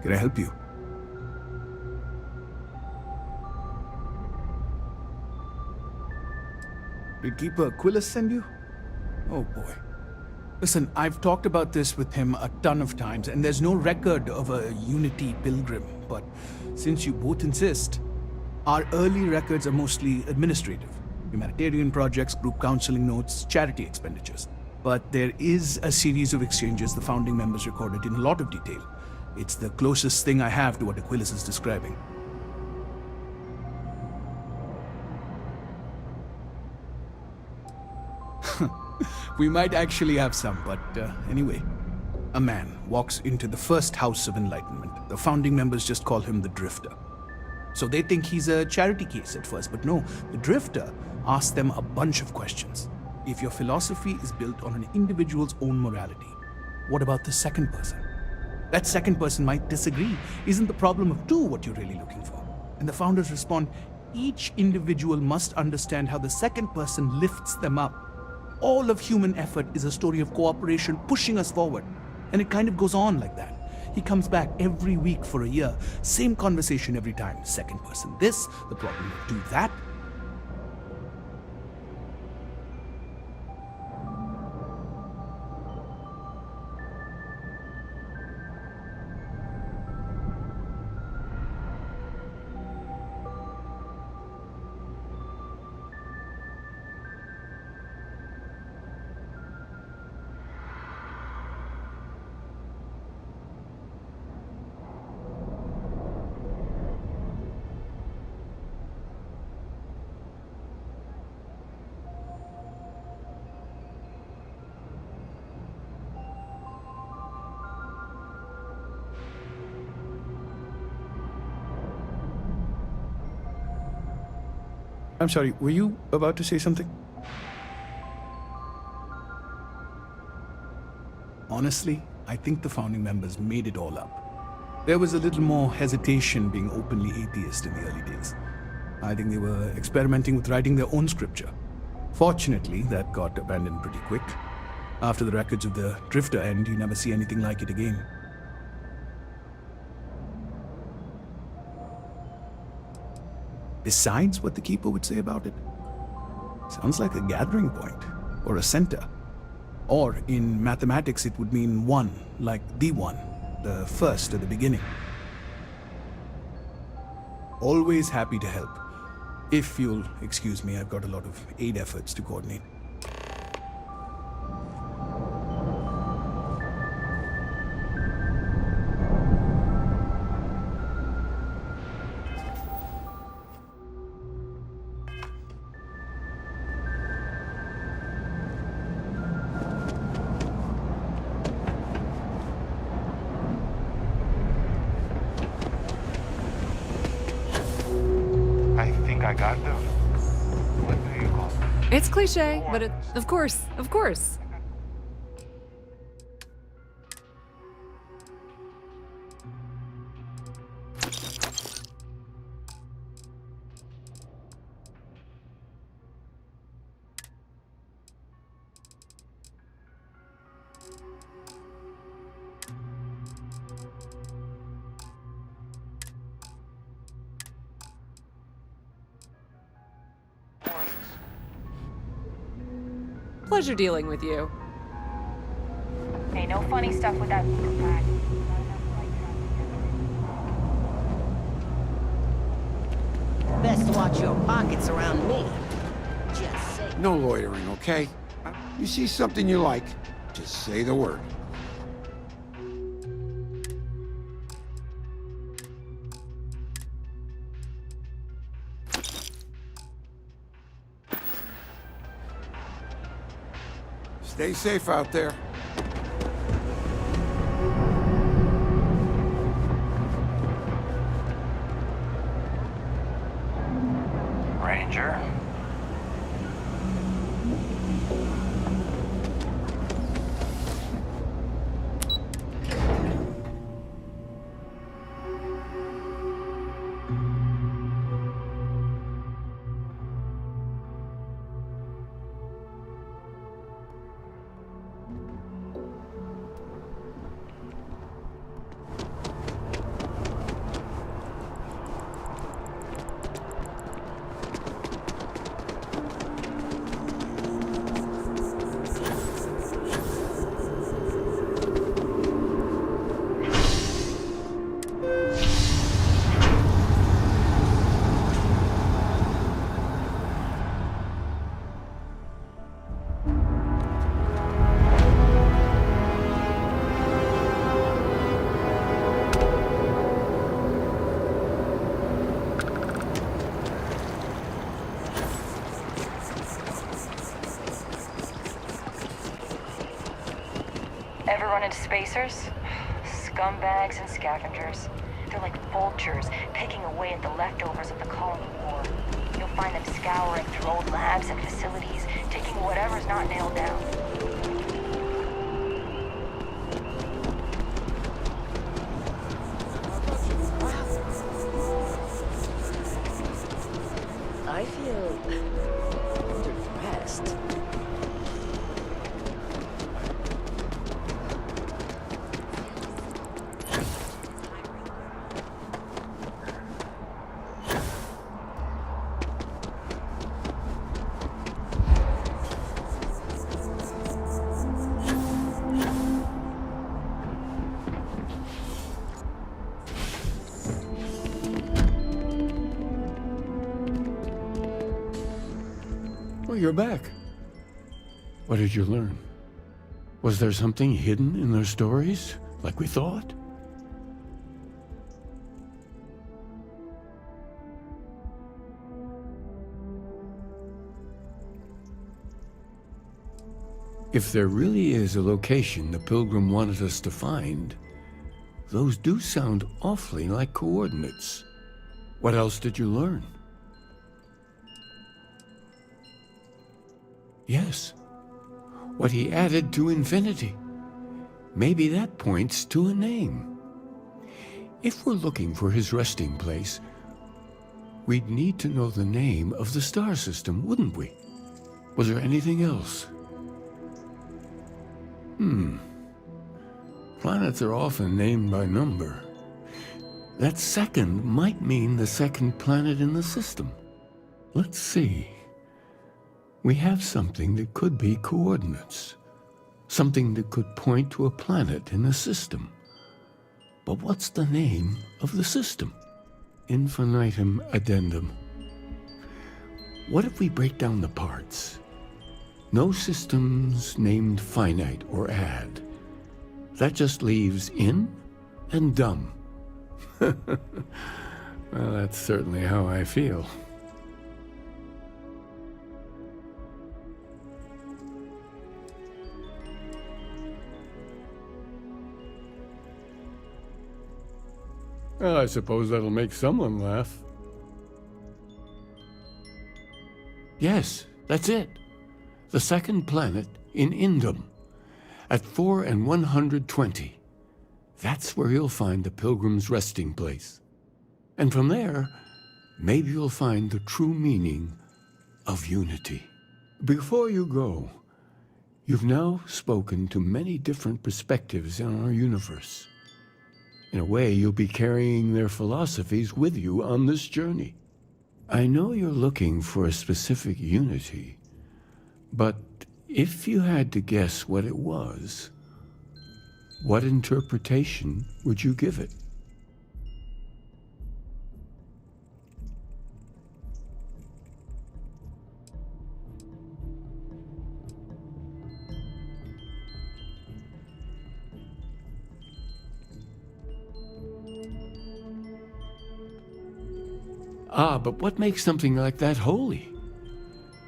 Can I help you? Did Keeper Aquilus send you? Oh boy. Listen, I've talked about this with him a ton of times, and there's no record of a Unity pilgrim. But since you both insist, our early records are mostly administrative. Humanitarian projects, group counseling notes, charity expenditures. But there is a series of exchanges the founding members recorded in a lot of detail. It's the closest thing I have to what Aquilus is describing. We might actually have some, but anyway. A man walks into the first House of Enlightenment. The founding members just call him the Drifter. So they think he's a charity case at first, but no, the Drifter asks them a bunch of questions. If your philosophy is built on an individual's own morality, what about the second person? That second person might disagree. Isn't the problem of two what you're really looking for? And the founders respond, each individual must understand how the second person lifts them up. All of human effort is a story of cooperation pushing us forward. And it kind of goes on like that. He comes back every week for a year. Same conversation every time. Second person this, the problem of do that. I'm sorry, were you about to say something? Honestly, I think the founding members made it all up. There was a little more hesitation being openly atheist in the early days. I think they were experimenting with writing their own scripture. Fortunately, that got abandoned pretty quick. After the records of the Drifter end, you never see anything like it again. Besides what the Keeper would say about it, sounds like a gathering point, or a center. Or, in mathematics, it would mean one, like the one, the first at the beginning. Always happy to help. If you'll excuse me, I've got a lot of aid efforts to coordinate. I think I got them. What do you call them? It's cliche, but of course, of course. Pleasure dealing with you. Hey, no funny stuff with that pack. Best watch your pockets around me. Just say. No loitering, okay? You see something you like, just say the word. Stay safe out there. Ranger? Ever run into spacers? Scumbags and scavengers. They're like vultures, picking away at the leftovers of the colony war. You'll find them scouring through old labs and facilities, taking whatever's not nailed down. I feel depressed. Well, you're back. What did you learn? Was there something hidden in their stories, like we thought? If there really is a location the Pilgrim wanted us to find, those do sound awfully like coordinates. What else did you learn? Yes. What he added to infinity. Maybe that points to a name. If we're looking for his resting place, we'd need to know the name of the star system, wouldn't we? Was there anything else? Planets are often named by number. That second might mean the second planet in the system. Let's see. We have something that could be coordinates. Something that could point to a planet in the system. But what's the name of the system? Infinitum addendum. What if we break down the parts? No systems named finite or add. That just leaves in and dumb. Well, that's certainly how I feel. Well, I suppose that'll make someone laugh. Yes, that's it. The second planet in Indum, at 4 and 120. That's where you'll find the Pilgrim's resting place. And from there, maybe you'll find the true meaning of unity. Before you go, you've now spoken to many different perspectives in our universe. In a way, you'll be carrying their philosophies with you on this journey. I know you're looking for a specific unity, but if you had to guess what it was, what interpretation would you give it? But what makes something like that holy?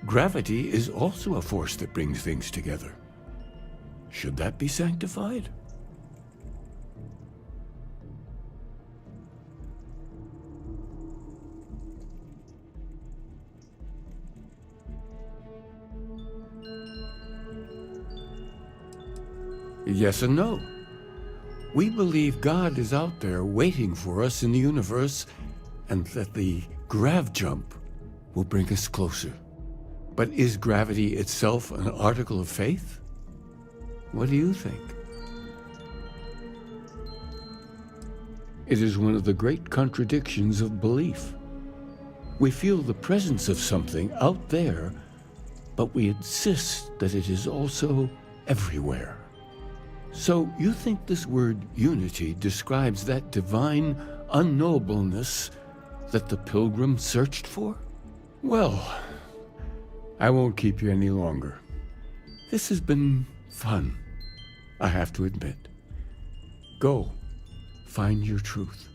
Gravity is also a force that brings things together. Should that be sanctified? Yes and no. We believe God is out there waiting for us in the universe, and that the grav jump will bring us closer. But is gravity itself an article of faith? What do you think? It is one of the great contradictions of belief. We feel the presence of something out there, but we insist that it is also everywhere. So you think this word unity describes that divine unknowableness that the Pilgrim searched for? Well, I won't keep you any longer. This has been fun, I have to admit. Go, find your truth.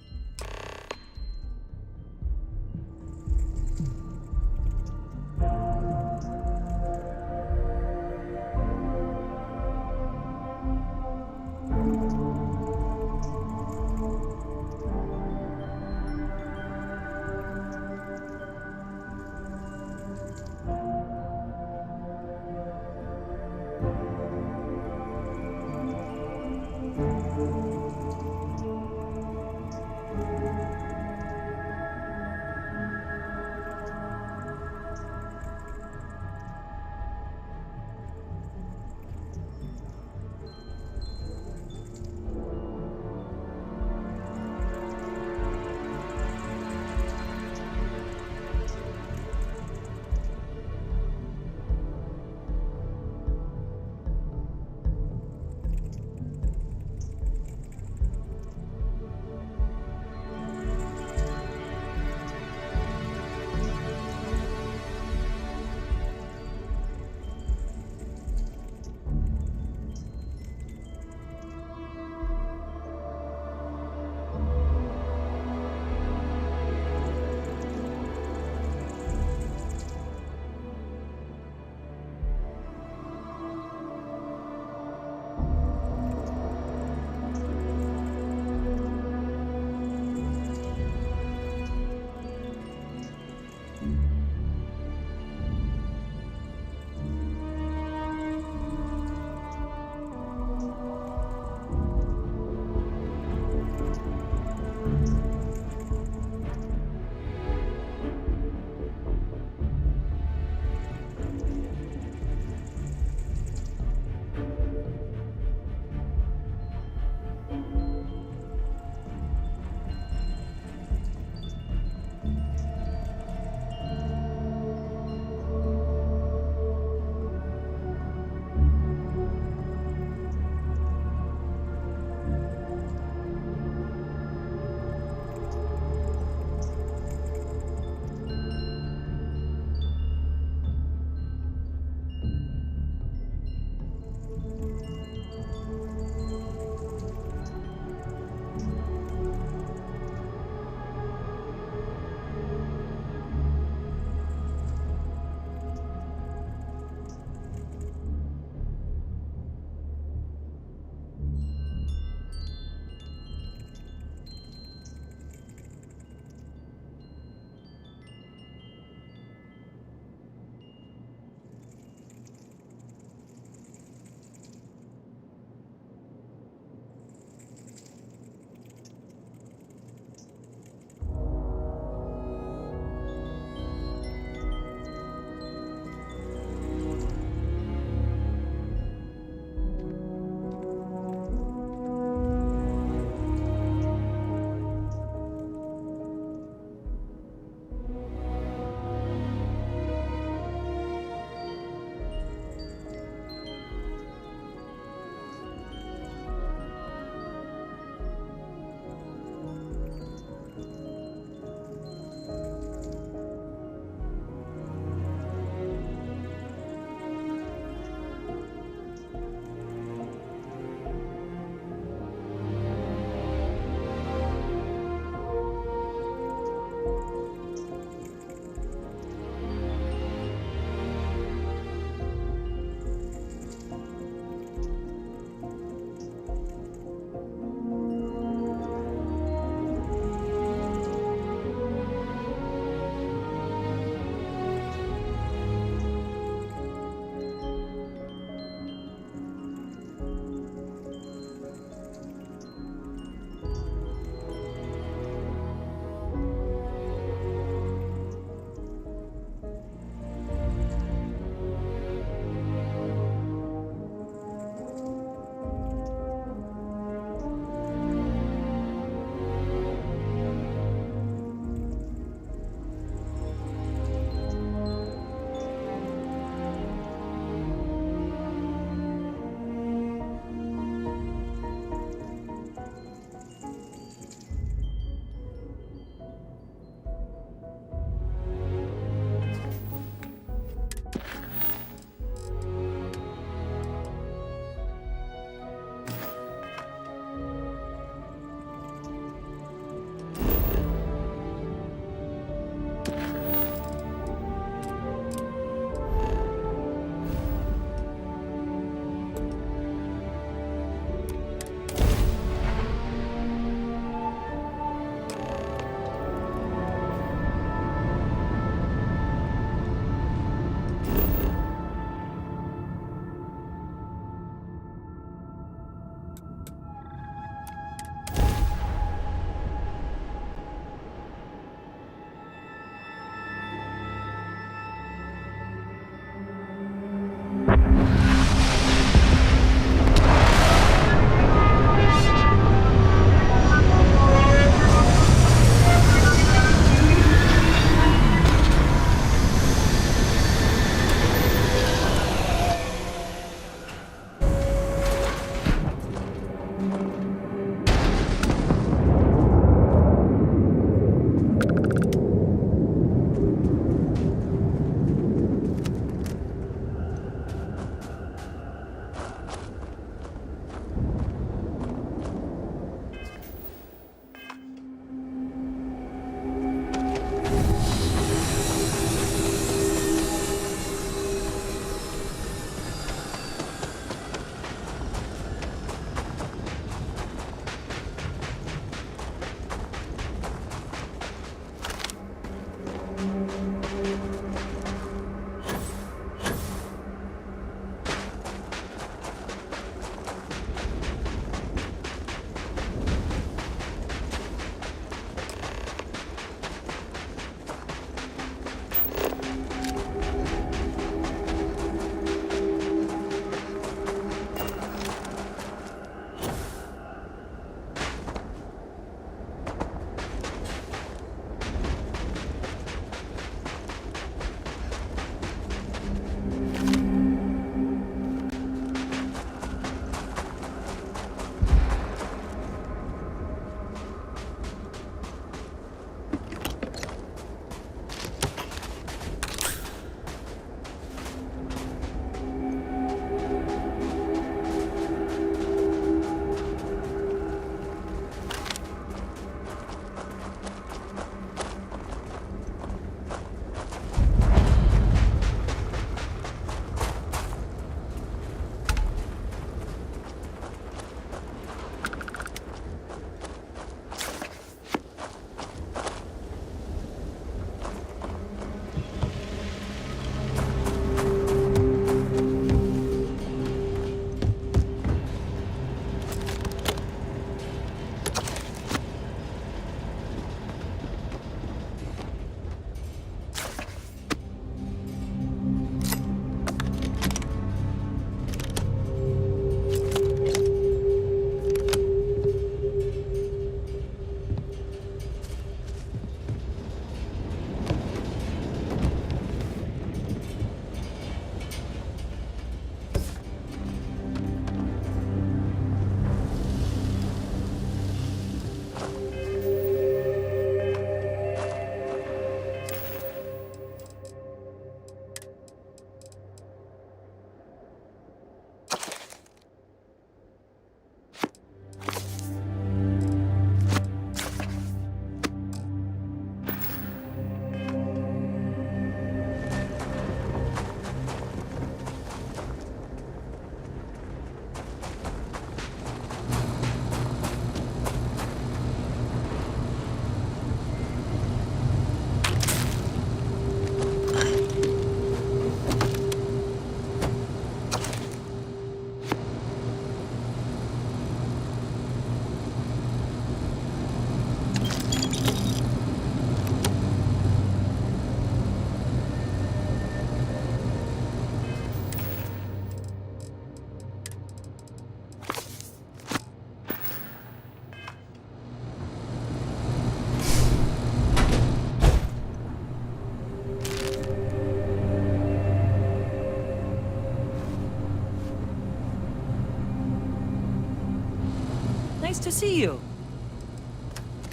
Nice to see you.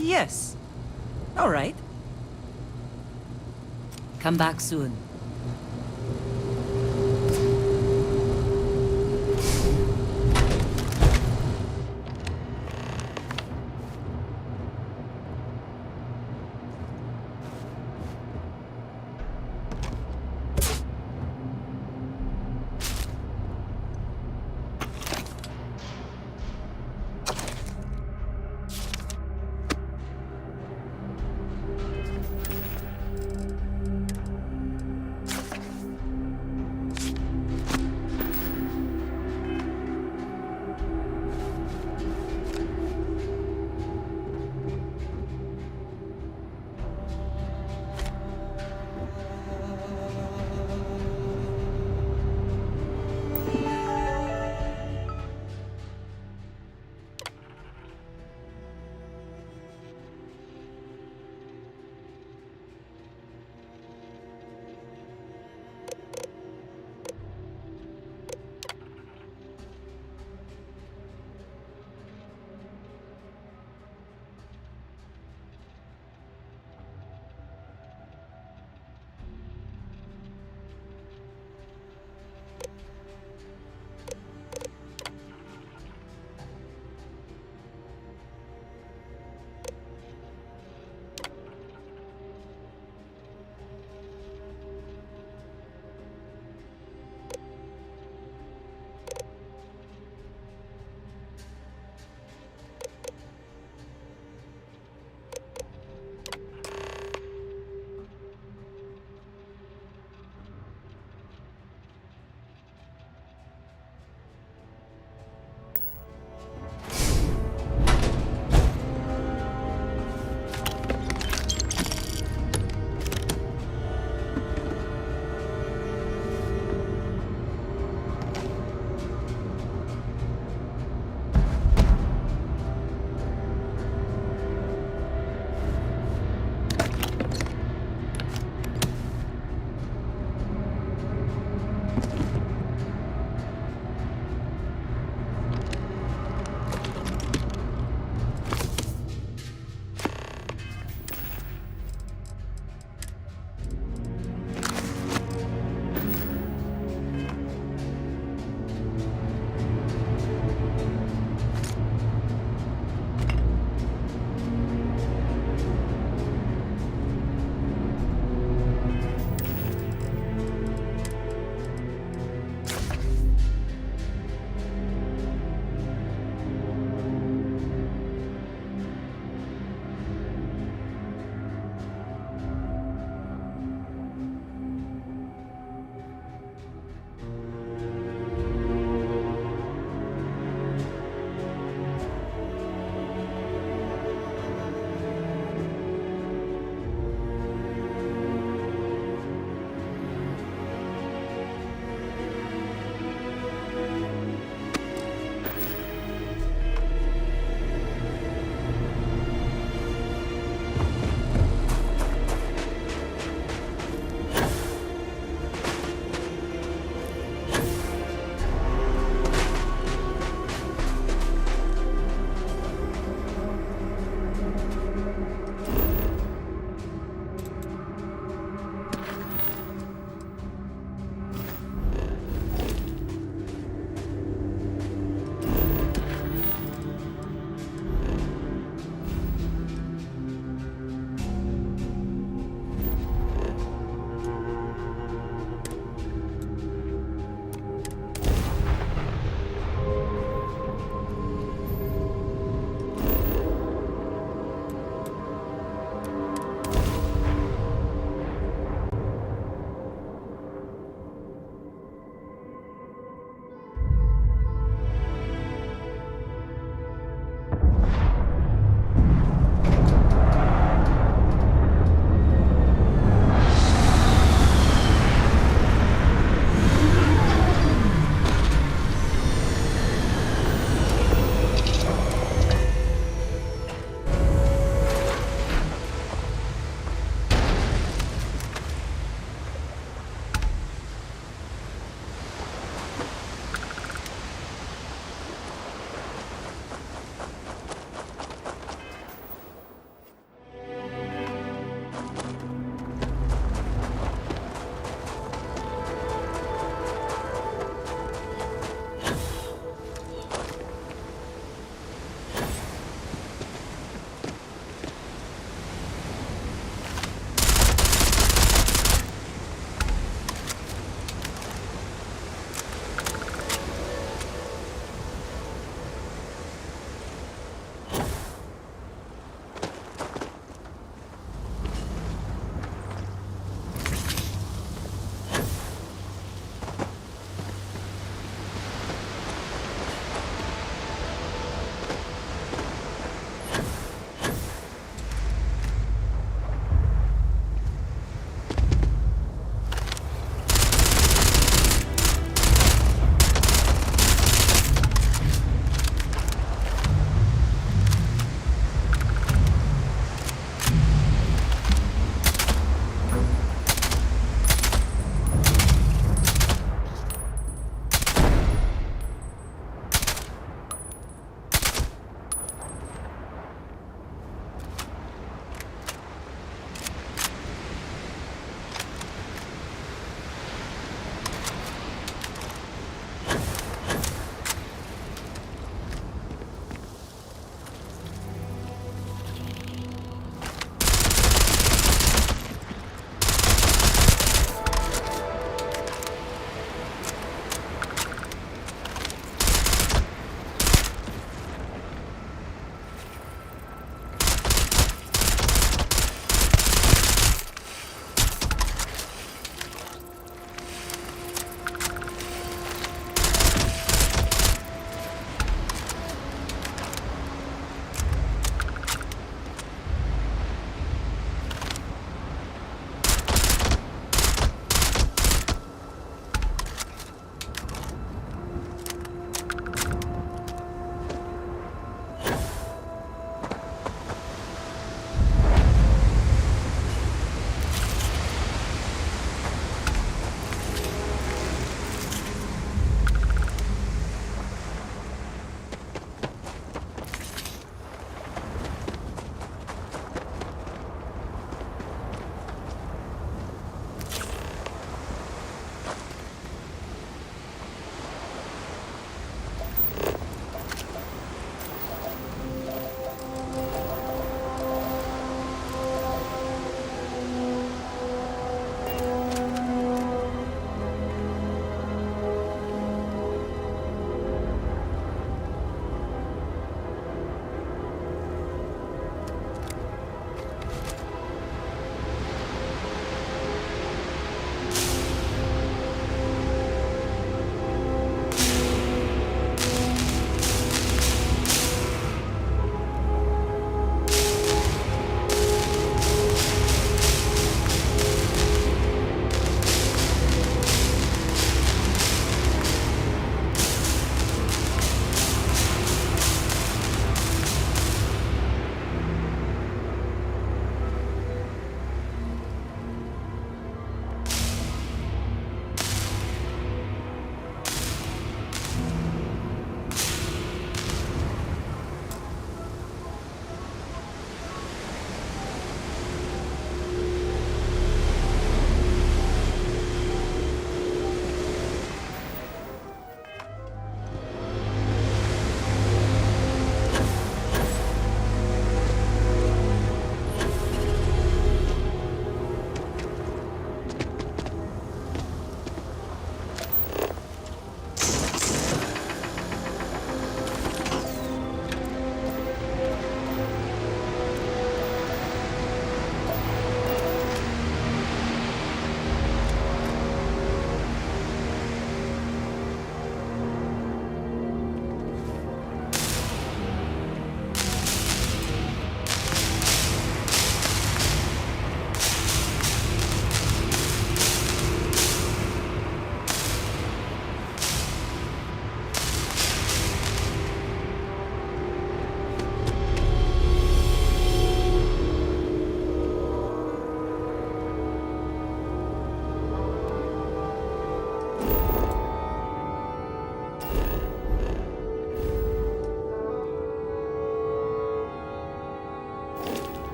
Yes. All right. Come back soon.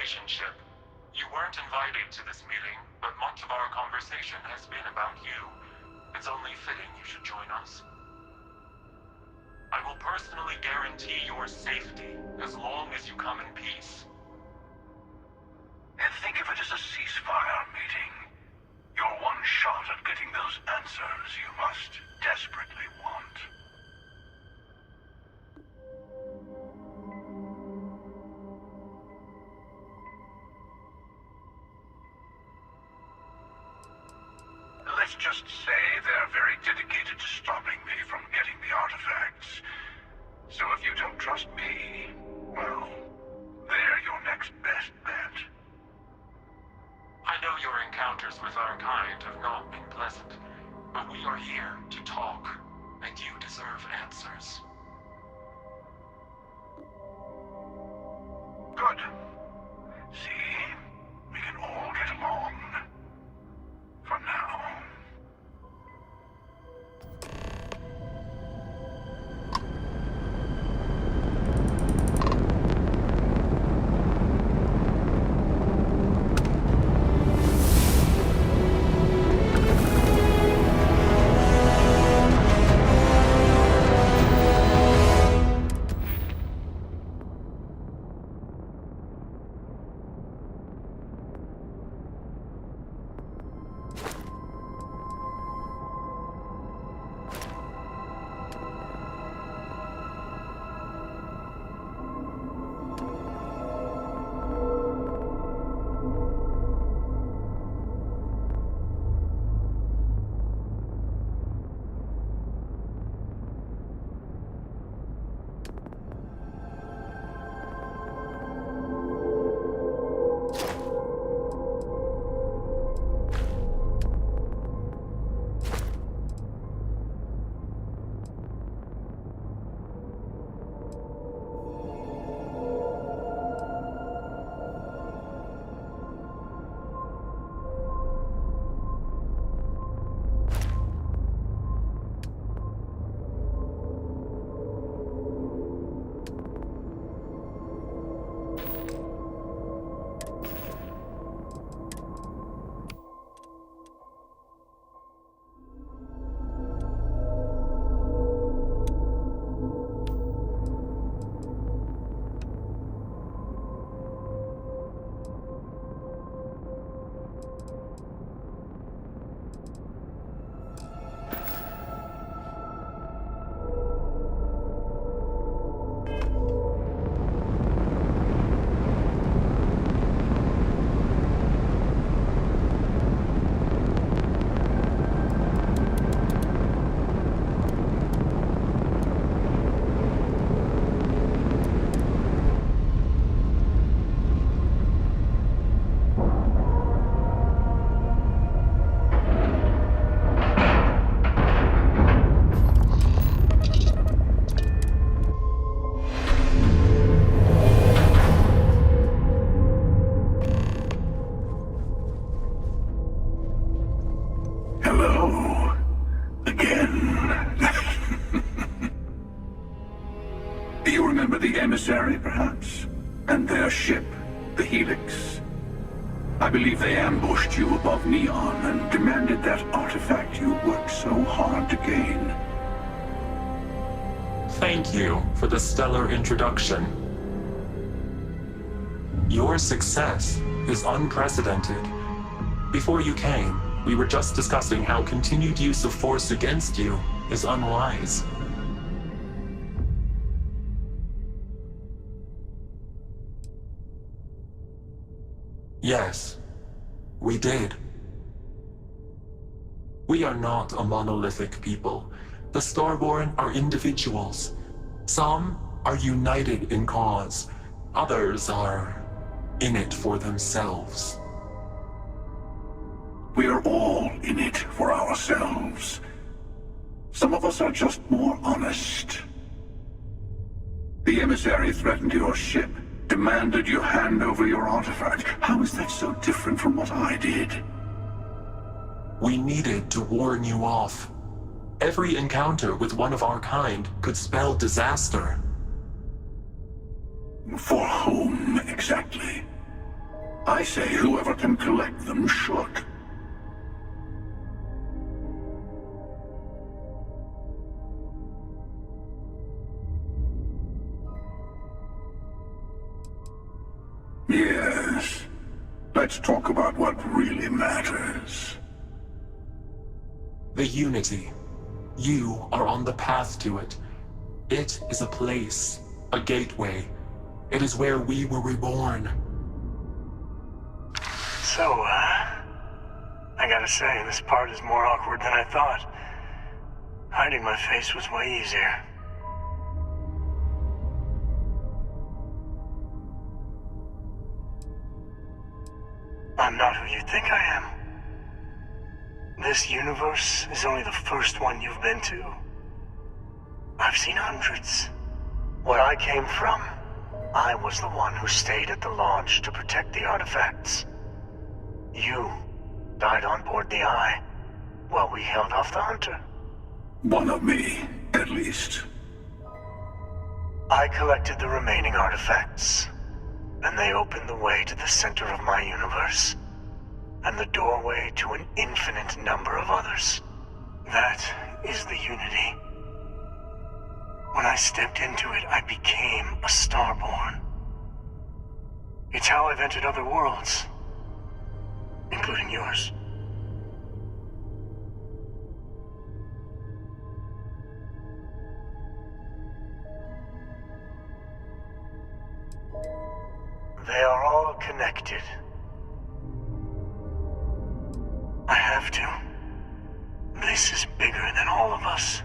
relationship. You weren't invited to this meeting, but much of our conversation has been about you. It's only fitting you should join us. I will personally guarantee your safety as long as you come in peace. And think of it as a ceasefire meeting. Your one shot at getting those answers you must desperately want. Let's just say they're very dedicated to stopping me from getting the artifacts. So if you don't trust me, well, they're your next best bet. I know your encounters with our kind have not been pleasant, but we are here to talk, and you deserve answers. Good. See? We can all get along. For now. Emissary, perhaps? And their ship, the Helix. I believe they ambushed you above Neon and demanded that artifact you worked so hard to gain. Thank you for the stellar introduction. Your success is unprecedented. Before you came, we were just discussing how continued use of force against you is unwise. Yes, we did. We are not a monolithic people. The Starborn are individuals. Some are united in cause. Others are in it for themselves. We are all in it for ourselves. Some of us are just more honest. The Emissary threatened your ship, demanded you hand over your artifact. How is that so different from what I did? We needed to warn you off. Every encounter with one of our kind could spell disaster. For whom, exactly? I say whoever can collect them should. Yes. Let's talk about what really matters. The Unity. You are on the path to it. It is a place, a gateway. It is where we were reborn. So, I gotta say, this part is more awkward than I thought. Hiding my face was way easier. I'm not who you think I am. This universe is only the first one you've been to. I've seen hundreds. Where I came from, I was the one who stayed at the launch to protect the artifacts. You died on board the Eye, while we held off the Hunter. One of me, at least. I collected the remaining artifacts, and they opened the way to the center of my universe, and the doorway to an infinite number of others. That is the Unity. When I stepped into it, I became a Starborn. It's how I've entered other worlds, including yours. They are all connected. I have to. This is bigger than all of us.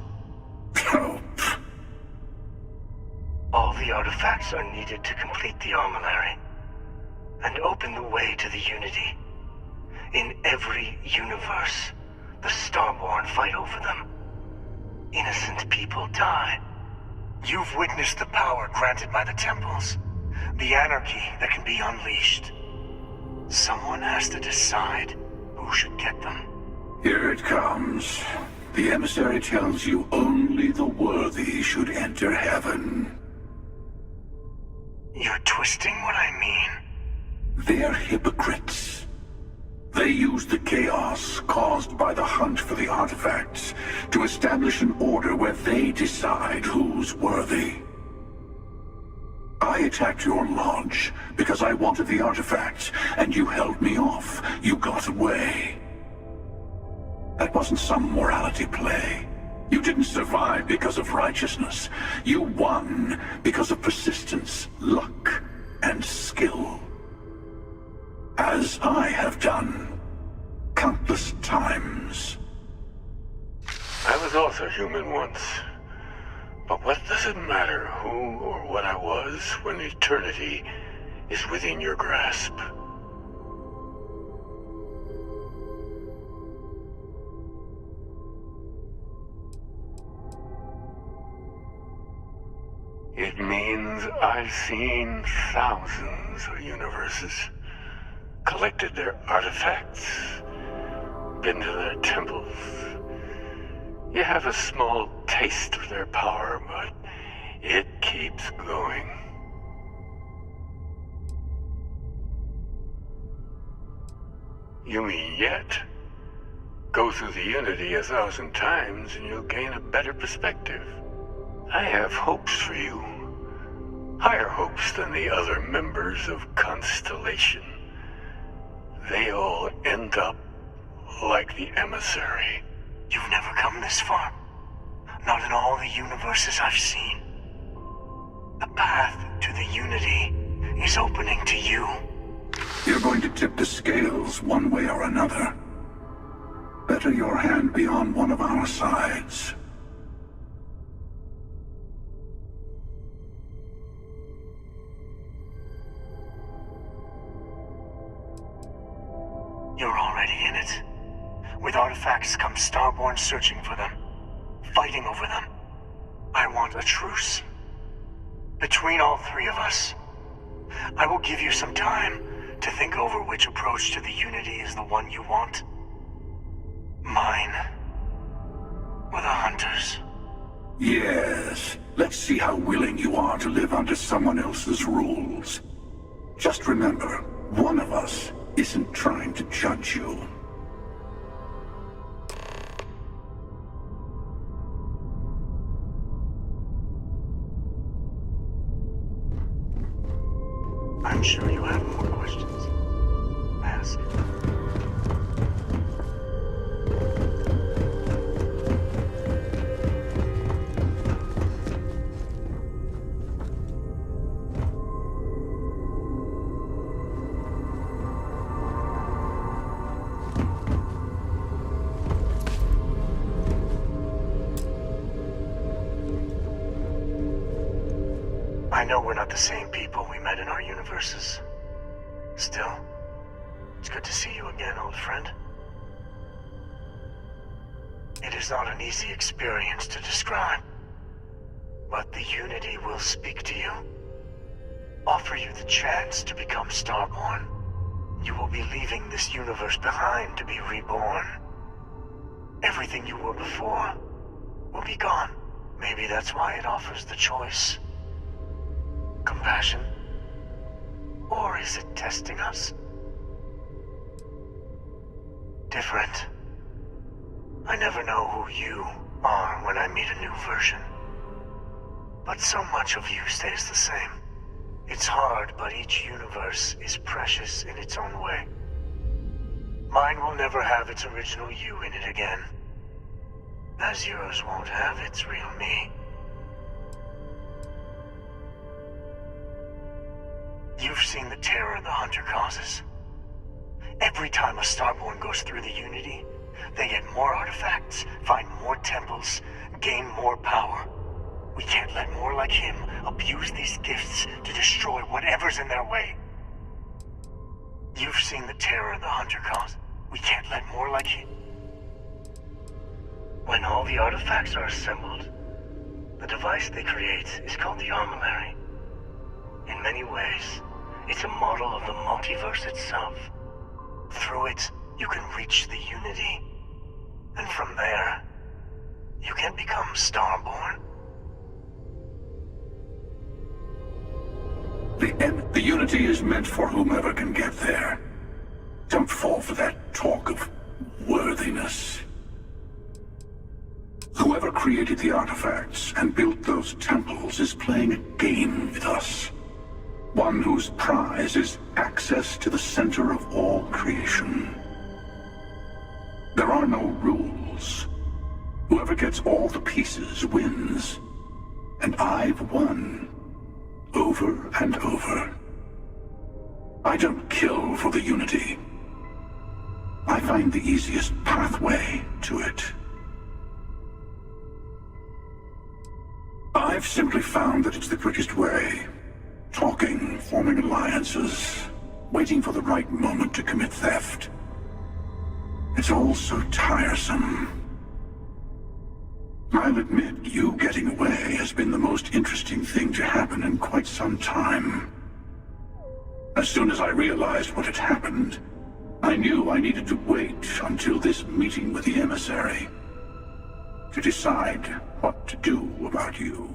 All the artifacts are needed to complete the armillary and open the way to the Unity. In every universe, the Starborn fight over them. Innocent people die. You've witnessed the power granted by the temples, the anarchy that can be unleashed. Someone has to decide who should get them. Here it comes. The emissary tells you only the worthy should enter heaven. You're twisting what I mean. They're hypocrites. They use the chaos caused by the hunt for the artifacts to establish an order where they decide who's worthy. I attacked your launch because I wanted the artifacts, and you held me off. You got away. That wasn't some morality play. You didn't survive because of righteousness. You won because of persistence, luck, and skill. As I have done countless times. I was also human once. But what does it matter who or what I was when eternity is within your grasp? It means I've seen thousands of universes, collected their artifacts, been to their temples. You have a small taste of their power, but it keeps going. You mean yet? Go through the Unity 1,000 times and you'll gain a better perspective. I have hopes for you. Higher hopes than the other members of Constellation. They all end up like the emissary. You've never come this far. Not in all the universes I've seen. The path to the Unity is opening to you. You're going to tip the scales one way or another. Better your hand be on one of our sides. You're already in it. With artifacts come Starborn searching for them, fighting over them. I want a truce. Between all three of us. I will give you some time to think over which approach to the Unity is the one you want. Mine, or the Hunters. Yes. Let's see how willing you are to live under someone else's rules. Just remember, One of us isn't trying to judge you. I'm sure you have more questions. Ask. I know we're not the same people we met in our universes. Still, it's good to see you again, old friend. It is not an easy experience to describe, but the Unity will speak to you, offer you the chance to become Starborn. You will be leaving this universe behind to be reborn. Everything you were before will be gone. Maybe that's why it offers the choice. Compassion? Or is it testing us? Different. I never know who you are when I meet a new version. But so much of you stays the same. It's hard, but each universe is precious in its own way. Mine will never have its original you in it again, as yours won't have its real me. You've seen the terror the Hunter causes. Every time a Starborn goes through the Unity, they get more artifacts, find more temples, gain more power. We can't let more like him abuse these gifts to destroy whatever's in their way. You've seen the terror the Hunter cause. We can't let more like him. When all the artifacts are assembled, the device they create is called the Armillary. In many ways, it's a model of the multiverse itself. Through it, you can reach the Unity. And from there, you can become Starborn. The Unity is meant for whomever can get there. Don't fall for that talk of worthiness. Whoever created the artifacts and built those temples is playing a game with us. One whose prize is access to the center of all creation. There are no rules. Whoever gets all the pieces wins. And I've won. Over and over. I don't kill for the Unity. I find the easiest pathway to it. I've simply found that it's the quickest way. Talking, forming alliances, waiting for the right moment to commit theft. It's all so tiresome. I'll admit, you getting away has been the most interesting thing to happen in quite some time. As soon as I realized what had happened, I knew I needed to wait until this meeting with the emissary to decide what to do about you.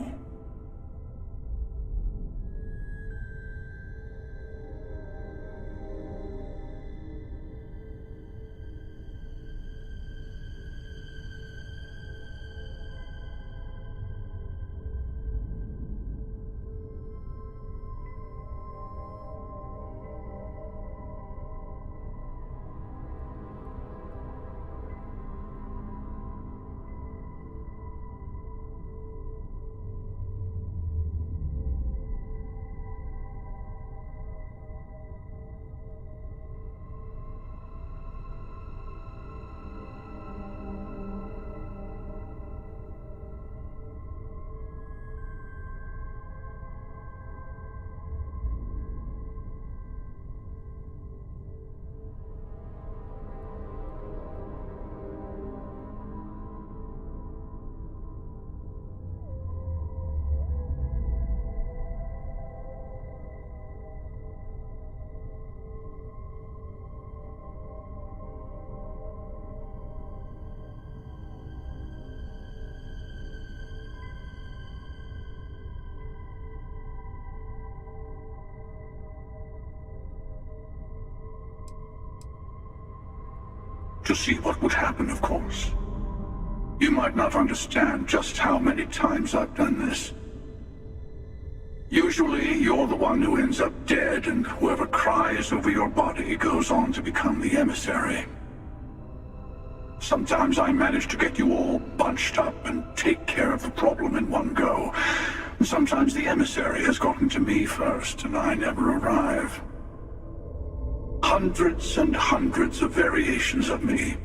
To see what would happen, of course. You might not understand just how many times I've done this. Usually, you're the one who ends up dead, and whoever cries over your body goes on to become the emissary. Sometimes I manage to get you all bunched up and take care of the problem in one go. Sometimes the emissary has gotten to me first, and I never arrive. Hundreds and hundreds of variations of me,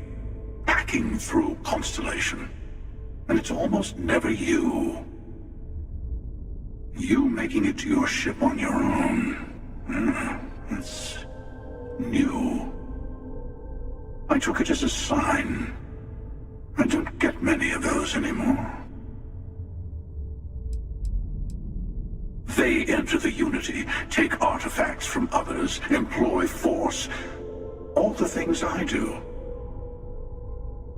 packing through Constellation. And it's almost never you. You making it to your ship on your own. It's new. I took it as a sign. I don't get many of those anymore. They enter the Unity, take artifacts from others, employ force. All the things I do.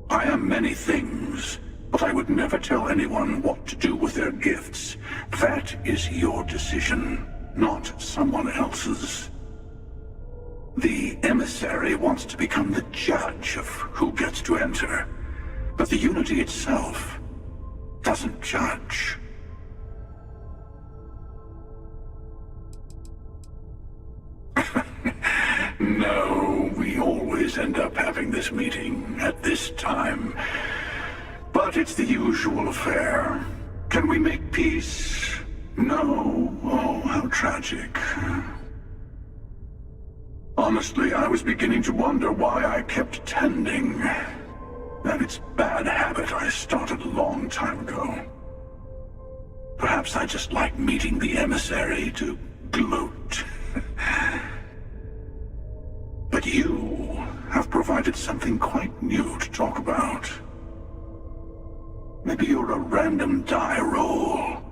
I am many things, but I would never tell anyone what to do with their gifts. That is your decision, not someone else's. The emissary wants to become the judge of who gets to enter, but the Unity itself doesn't judge. No, we always end up having this meeting at this time. But it's the usual affair. Can we make peace? No. Oh, how tragic. Honestly, I was beginning to wonder why I kept tending. That it's a bad habit I started a long time ago. Perhaps I just like meeting the emissary to gloat. But you have provided something quite new to talk about. Maybe you're a random die roll.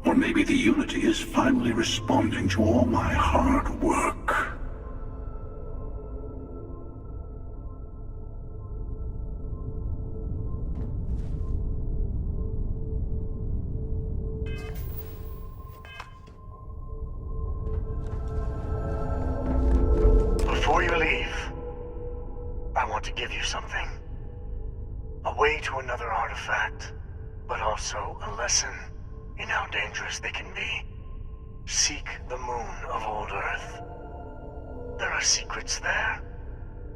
Or maybe the Unity is finally responding to all my hard work. Before you leave, I want to give you something. A way to another artifact, but also a lesson in how dangerous they can be. Seek the moon of old Earth. There are secrets there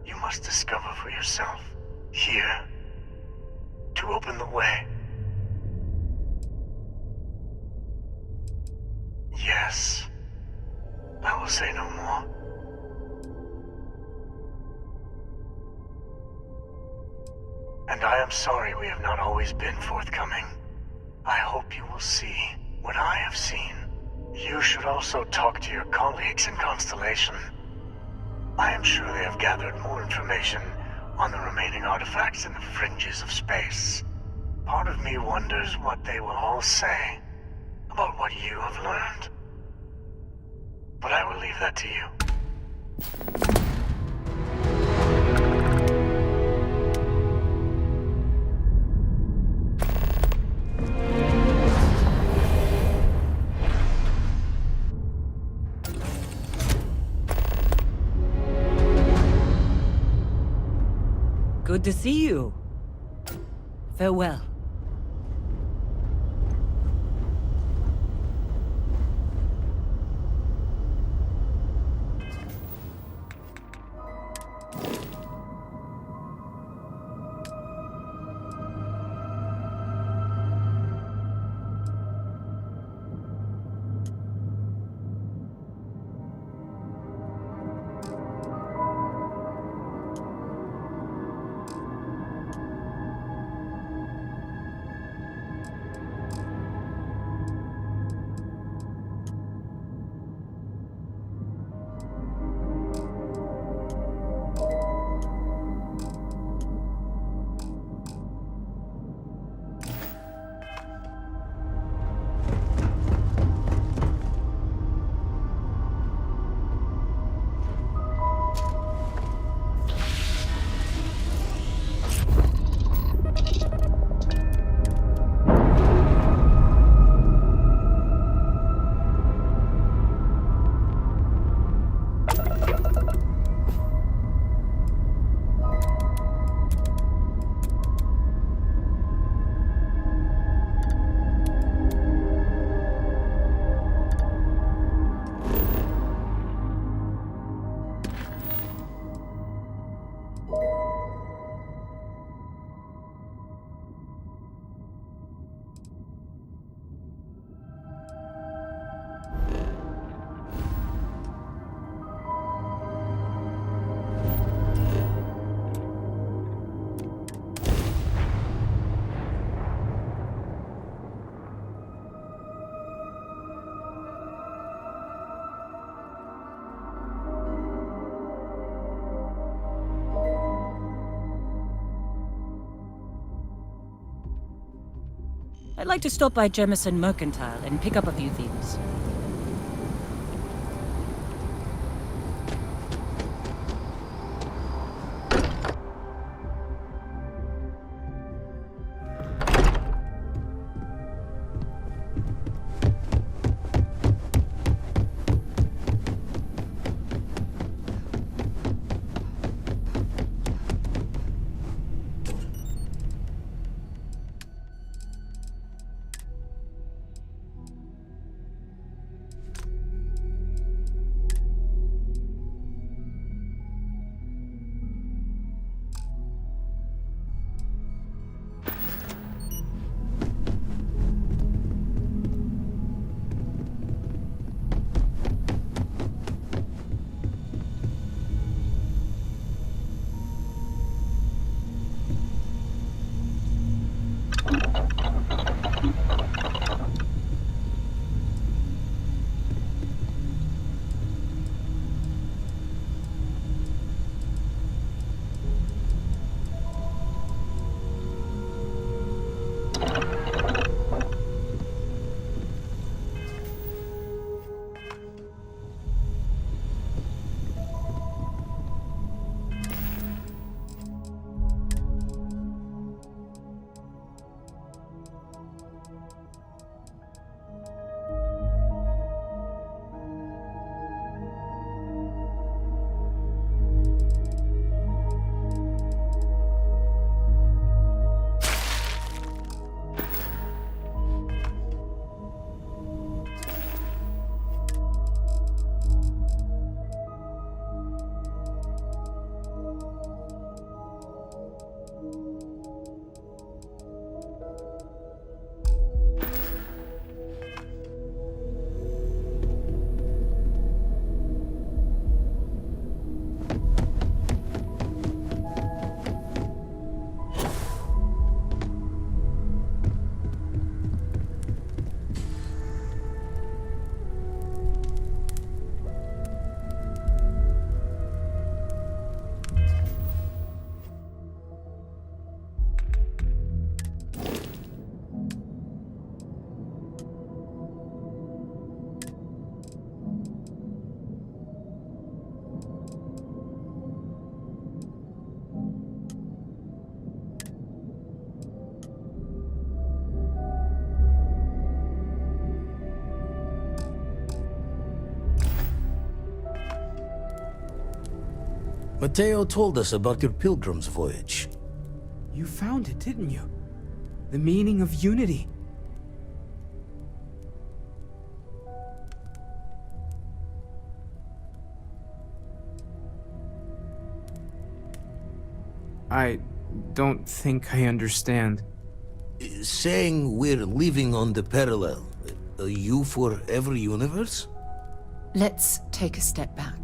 you must discover for yourself. Here, to open the way. Yes, I will say no more. And I am sorry we have not always been forthcoming. I hope you will see what I have seen. You should also talk to your colleagues in Constellation. I am sure they have gathered more information on the remaining artifacts in the fringes of space. Part of me wonders what they will all say about what you have learned. But I will leave that to you. Good to see you. Farewell. I'd like to stop by Jemison Mercantile and pick up a few things. Mateo told us about your pilgrim's voyage. You found it, didn't you? The meaning of unity. I don't think I understand. Saying we're living on the parallel, a you for every universe? Let's take a step back.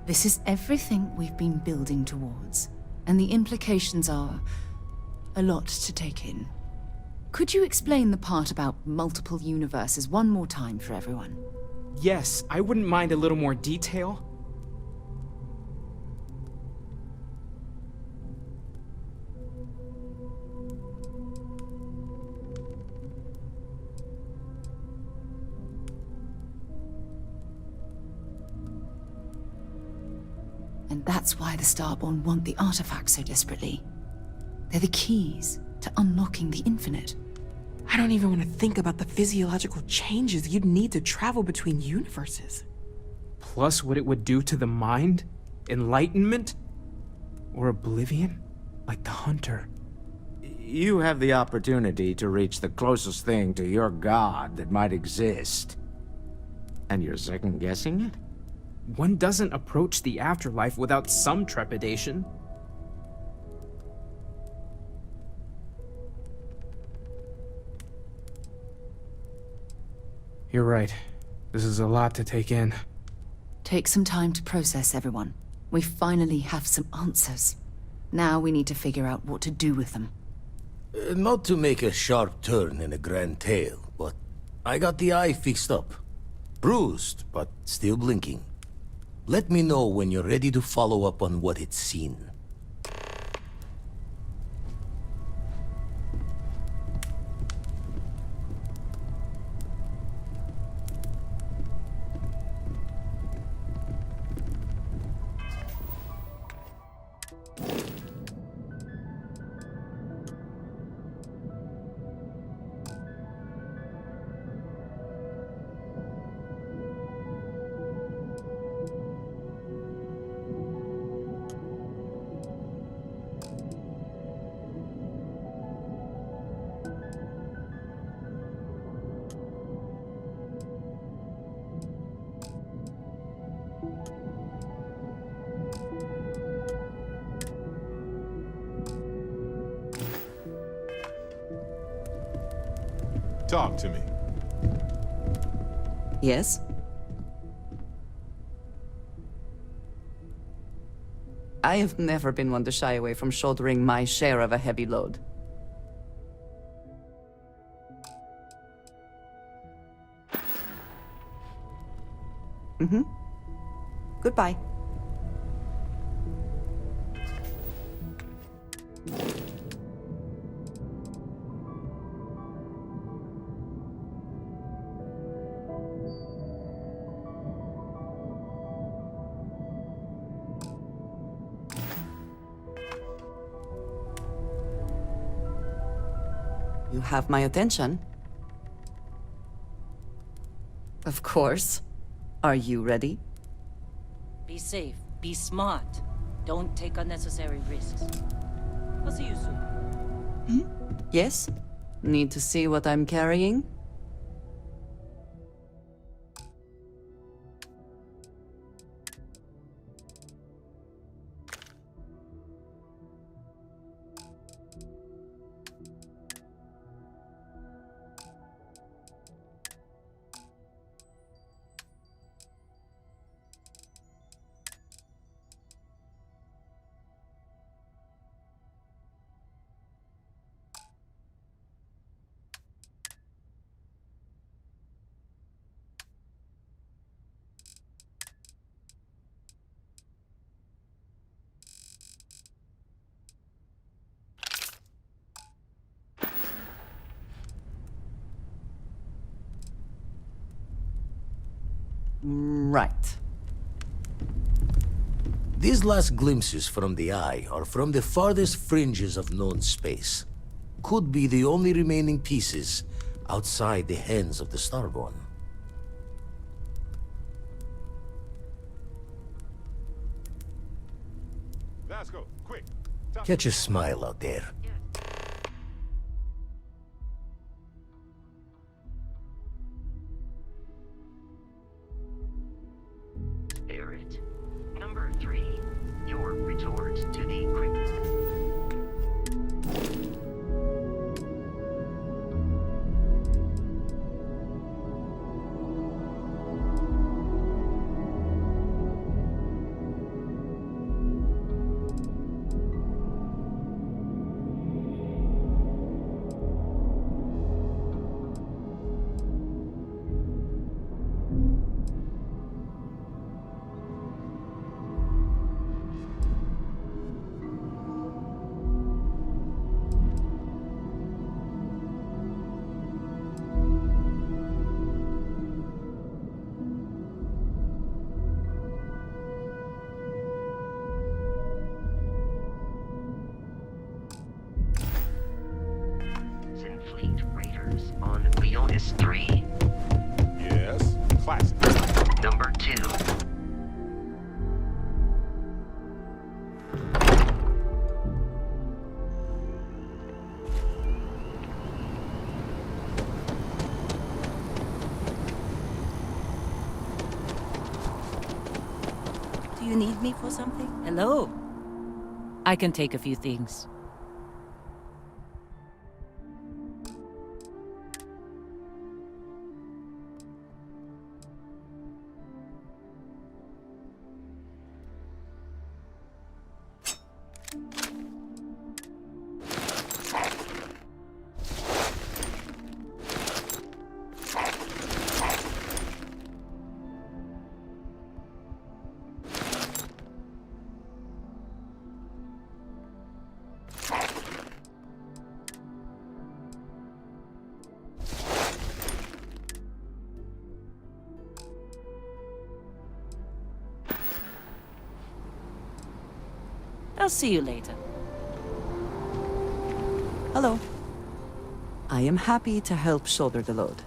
This is everything we've been building towards, and the implications are a lot to take in. Could you explain the part about multiple universes one more time for everyone? Yes, I wouldn't mind a little more detail. And that's why the Starborn want the artifacts so desperately. They're the keys to unlocking the infinite. I don't even want to think about the physiological changes you'd need to travel between universes. Plus what it would do to the mind? Enlightenment? Or oblivion? Like the Hunter. You have the opportunity to reach the closest thing to your god that might exist. And you're second-guessing it? One doesn't approach the afterlife without some trepidation. You're right. This is a lot to take in. Take some time to process, everyone. We finally have some answers. Now we need to figure out what to do with them. Not to make a sharp turn in a grand tale, but I got the eye fixed up. Bruised, but still blinking. Let me know when you're ready to follow up on what it's seen. Talk to me. Yes? I have never been one to shy away from shouldering my share of a heavy load. Mm-hmm. Goodbye. You have my attention. Of course. Are you ready? Be safe. Be smart. Don't take unnecessary risks. I'll see you soon. Yes? Need to see what I'm carrying? Right. These last glimpses from the Eye are from the farthest fringes of known space. Could be the only remaining pieces outside the hands of the Starborn. Vasco, quick. Catch a smile out there. Spirit. Number 3. Your retort to the crypt. Fleet Raiders on Leonis 3. Yes, classic. Number 2. Do you need me for something? Hello. I can take a few things. I'll see you later. Hello. I am happy to help shoulder the load.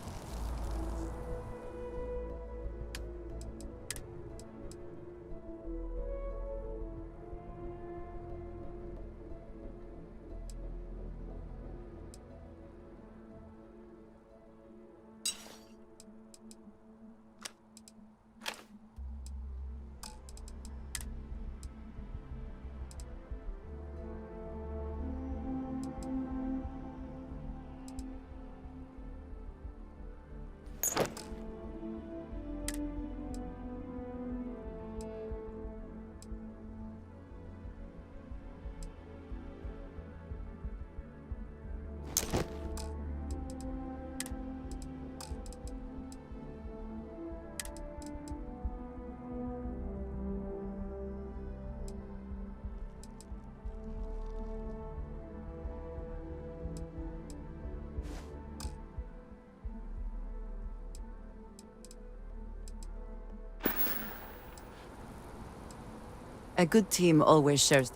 A good team always shares.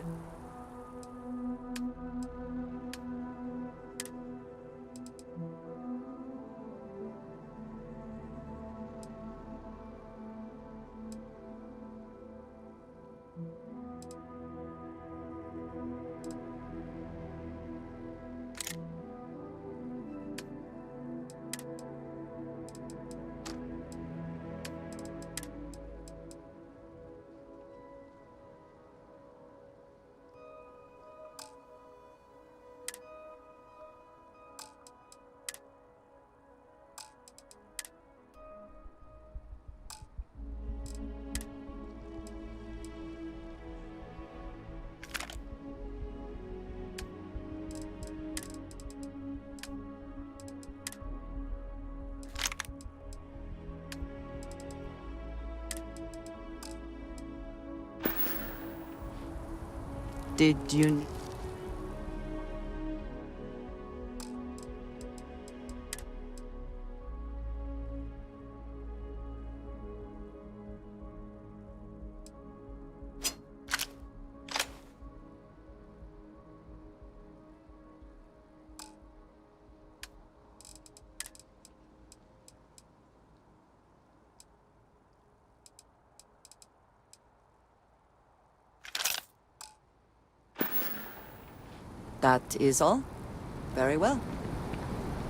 Did you... That is all? Very well.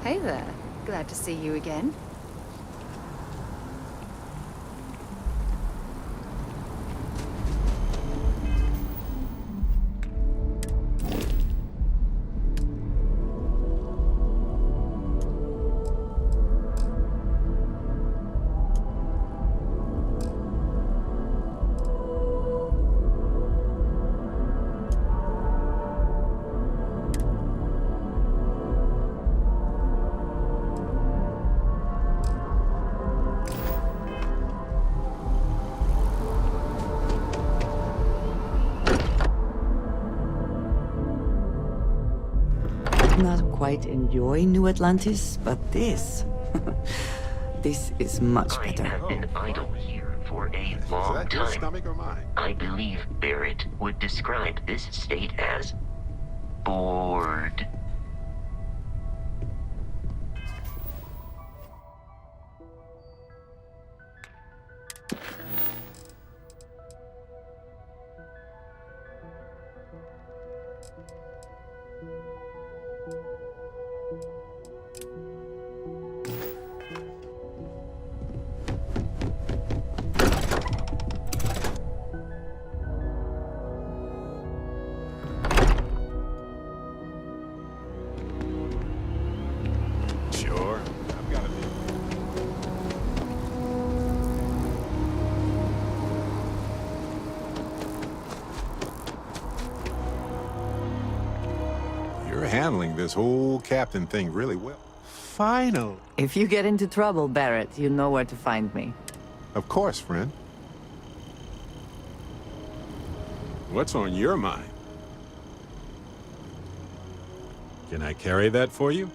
Hey there. Glad to see you again. Not quite enjoy New Atlantis, but this... this is much better. I have been idle here for a long your time. stomach or mine? I believe Barrett would describe this state as bored. Sure. I've got it. You're handling this whole captain thing really well. Final. If you get into trouble, Barrett, you know where to find me. Of course, friend. What's on your mind? Can I carry that for you?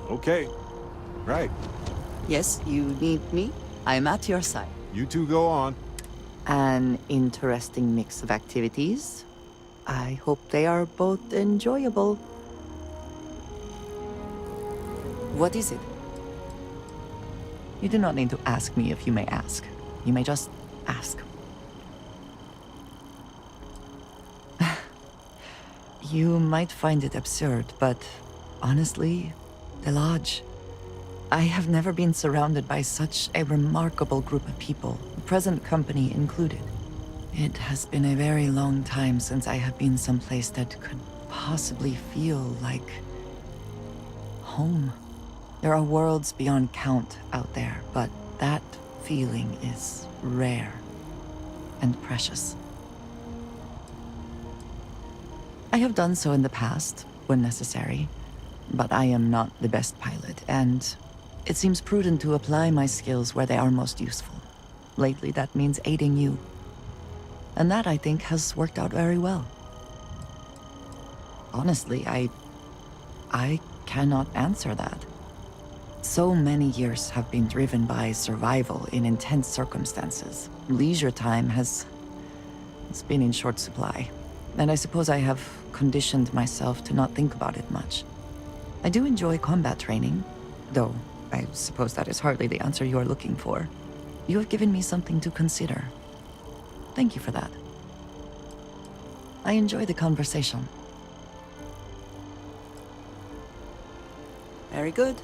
Okay. Right. Yes, you need me. I'm at your side. You two go on. An interesting mix of activities. I hope they are both enjoyable. What is it? You do not need to ask me if you may ask. You may just ask. You might find it absurd, but honestly, the Lodge. I have never been surrounded by such a remarkable group of people, present company included. It has been a very long time since I have been someplace that could possibly feel like home. There are worlds beyond count out there, but that feeling is rare and precious. I have done so in the past, when necessary, but I am not the best pilot, and it seems prudent to apply my skills where they are most useful. Lately, that means aiding you. And that, I think, has worked out very well. Honestly, I cannot answer that. So many years have been driven by survival in intense circumstances. Leisure time it's been in short supply. And I suppose I have conditioned myself to not think about it much. I do enjoy combat training, though I suppose that is hardly the answer you are looking for. You have given me something to consider. Thank you for that. I enjoy the conversation. Very good.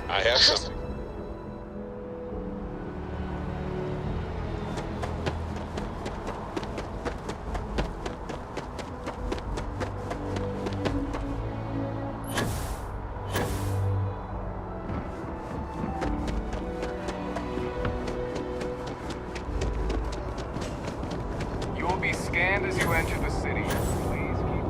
I have something. You will be scanned as you enter the city. Please keep.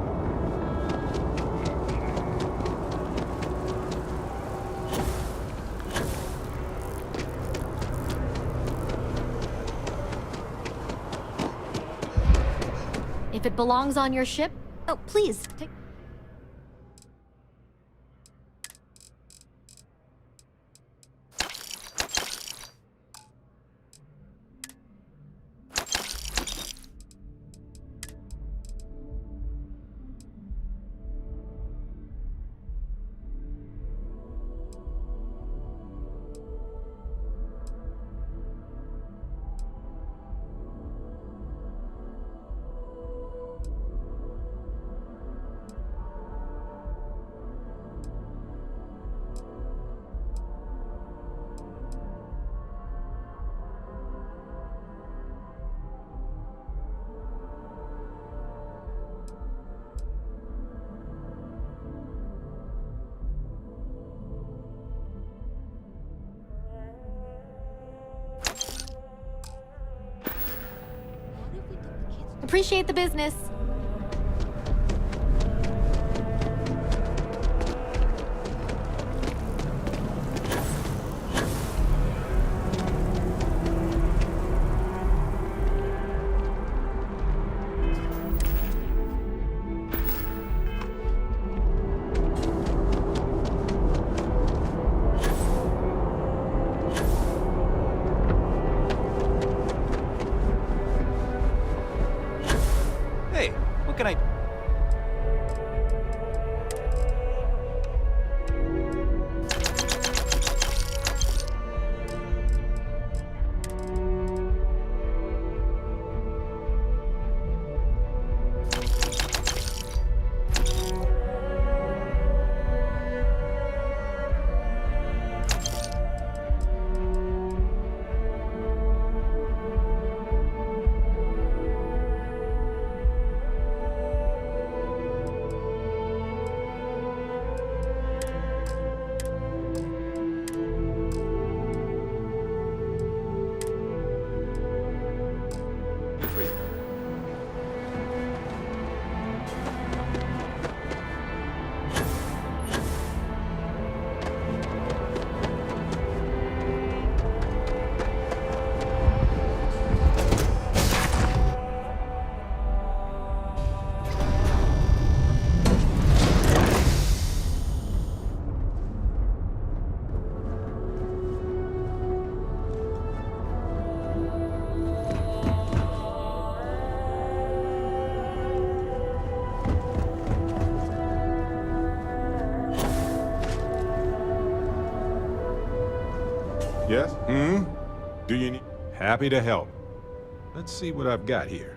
If it belongs on your ship, oh, please, take... Appreciate the business. Hey, what can I... Yes? Do you need... Happy to help. Let's see what I've got here.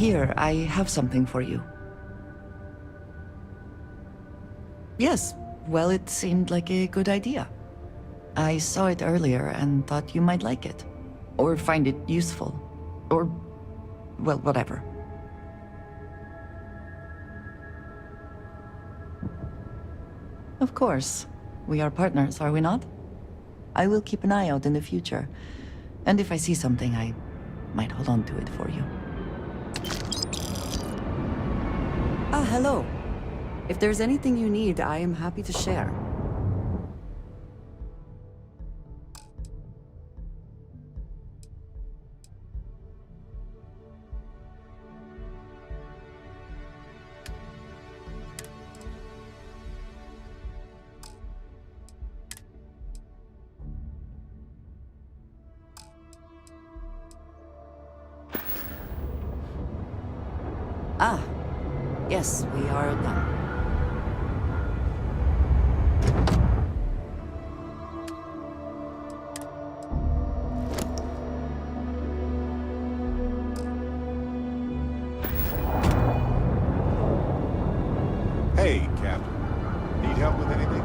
Here, I have something for you. Yes, well, it seemed like a good idea. I saw it earlier and thought you might like it. Or find it useful. Or, well, whatever. Of course. We are partners, are we not? I will keep an eye out in the future. And if I see something, I might hold on to it for you. Ah, hello. If there's anything you need, I am happy to share. Ah, yes, we are done. Hey, Captain. Need help with anything?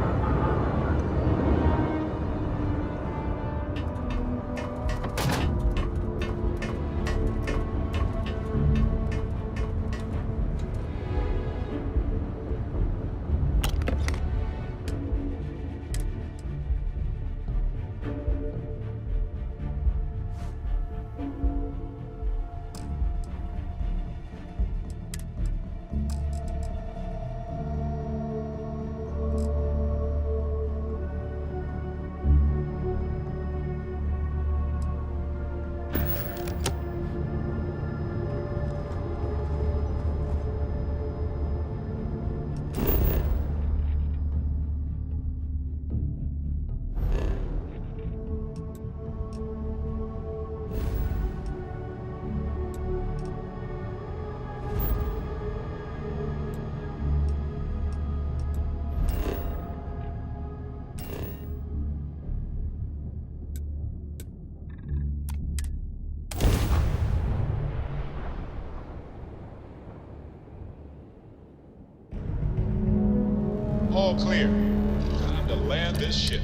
All clear. Time to land this ship.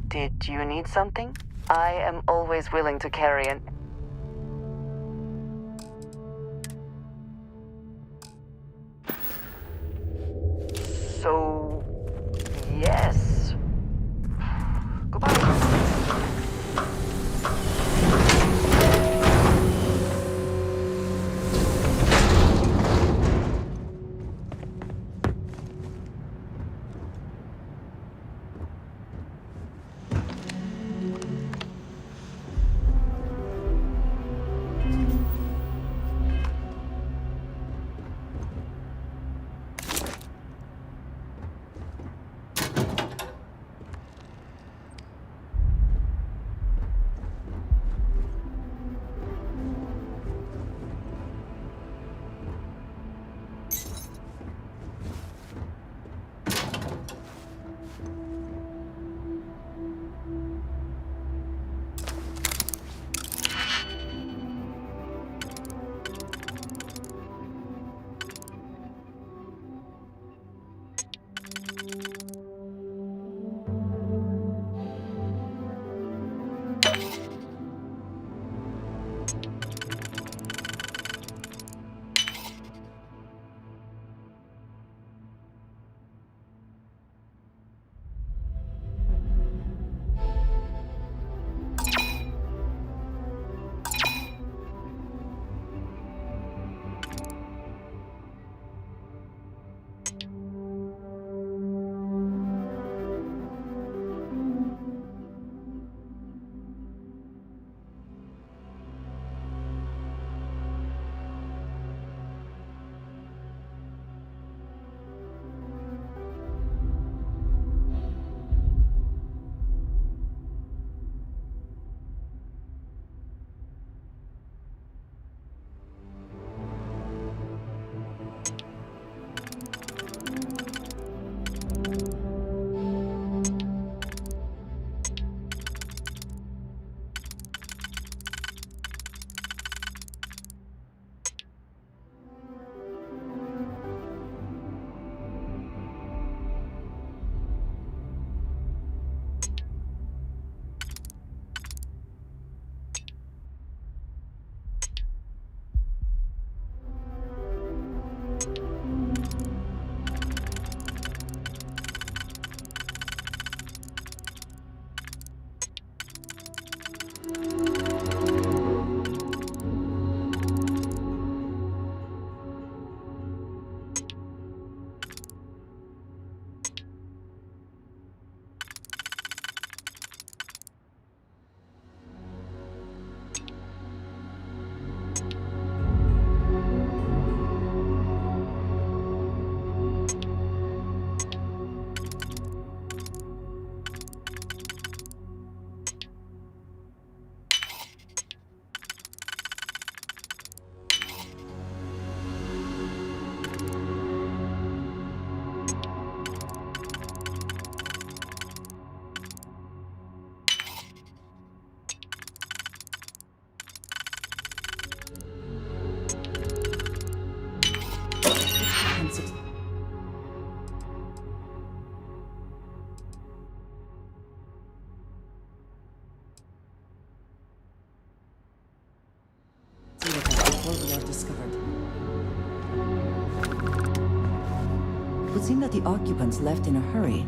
Did you need something? I am always willing to carry an... So... yes. Goodbye. See what happens before we are discovered. It would seem that the occupants left in a hurry.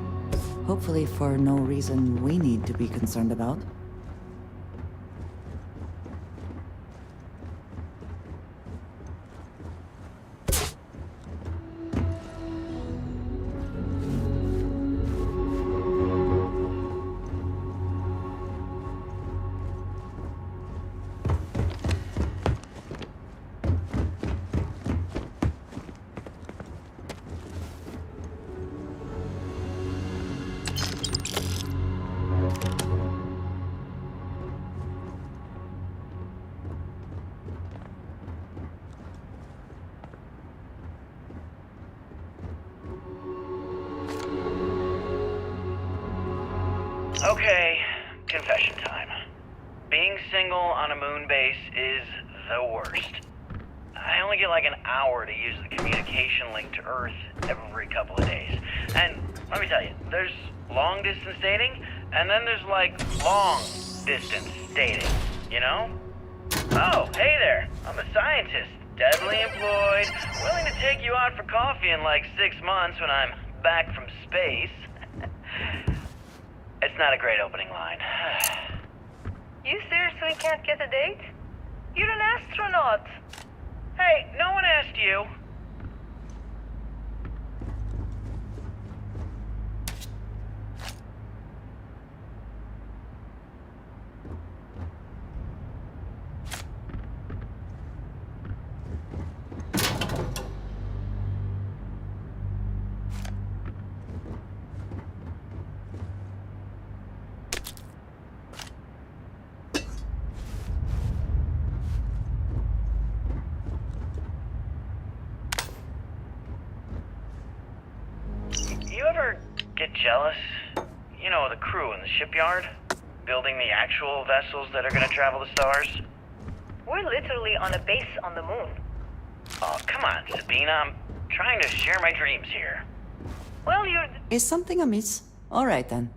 Hopefully for no reason we need to be concerned about. Okay, confession time. Being single on a moon base is the worst. I only get like an hour to use the communication link to Earth every couple of days. And let me tell you, there's long distance dating, and then there's like long distance dating, you know? Oh, hey there, I'm a scientist, deadly employed, willing to take you out for coffee in like 6 months when I'm back from space. It's not a great opening line. You seriously can't get a date? You're an astronaut. Hey, no one asked you. You ever get jealous? You know, the crew in the shipyard? Building the actual vessels that are gonna travel the stars? We're literally on a base on the moon. Oh, come on, Sabina. I'm trying to share my dreams here. Well, you're... Is something amiss? All right, then.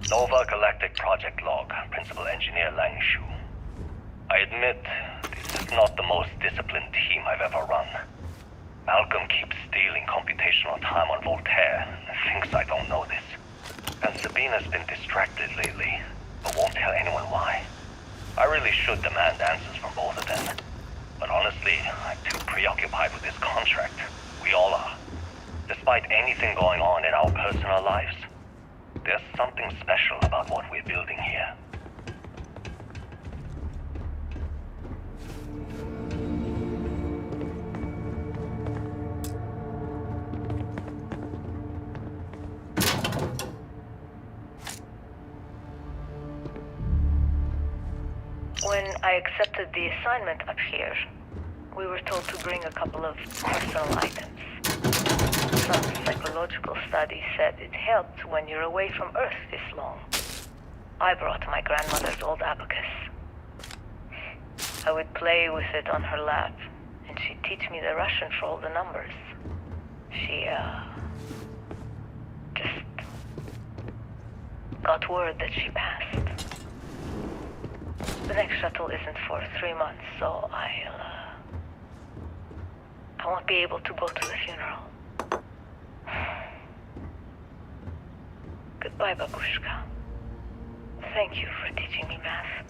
Nova Galactic Project Log, Principal Engineer Lang Shu. I admit, this is not the most disciplined team I've ever run. Malcolm keeps stealing computational time on Voltaire and thinks I don't know this. And Sabina's been distracted lately, but won't tell anyone why. I really should demand answers from both of them. But honestly, I'm too preoccupied with this contract. We all are. Despite anything going on in our personal lives, there's something special about what we're building here. When I accepted the assignment up here, we were told to bring a couple of personal items. Some psychological study said it helped when you're away from Earth this long. I brought my grandmother's old abacus. I would play with it on her lap, and she'd teach me the Russian for all the numbers. She, just got word that she passed. The next shuttle isn't for 3 months, so I won't be able to go to the funeral. Goodbye, Babushka. Thank you for teaching me math.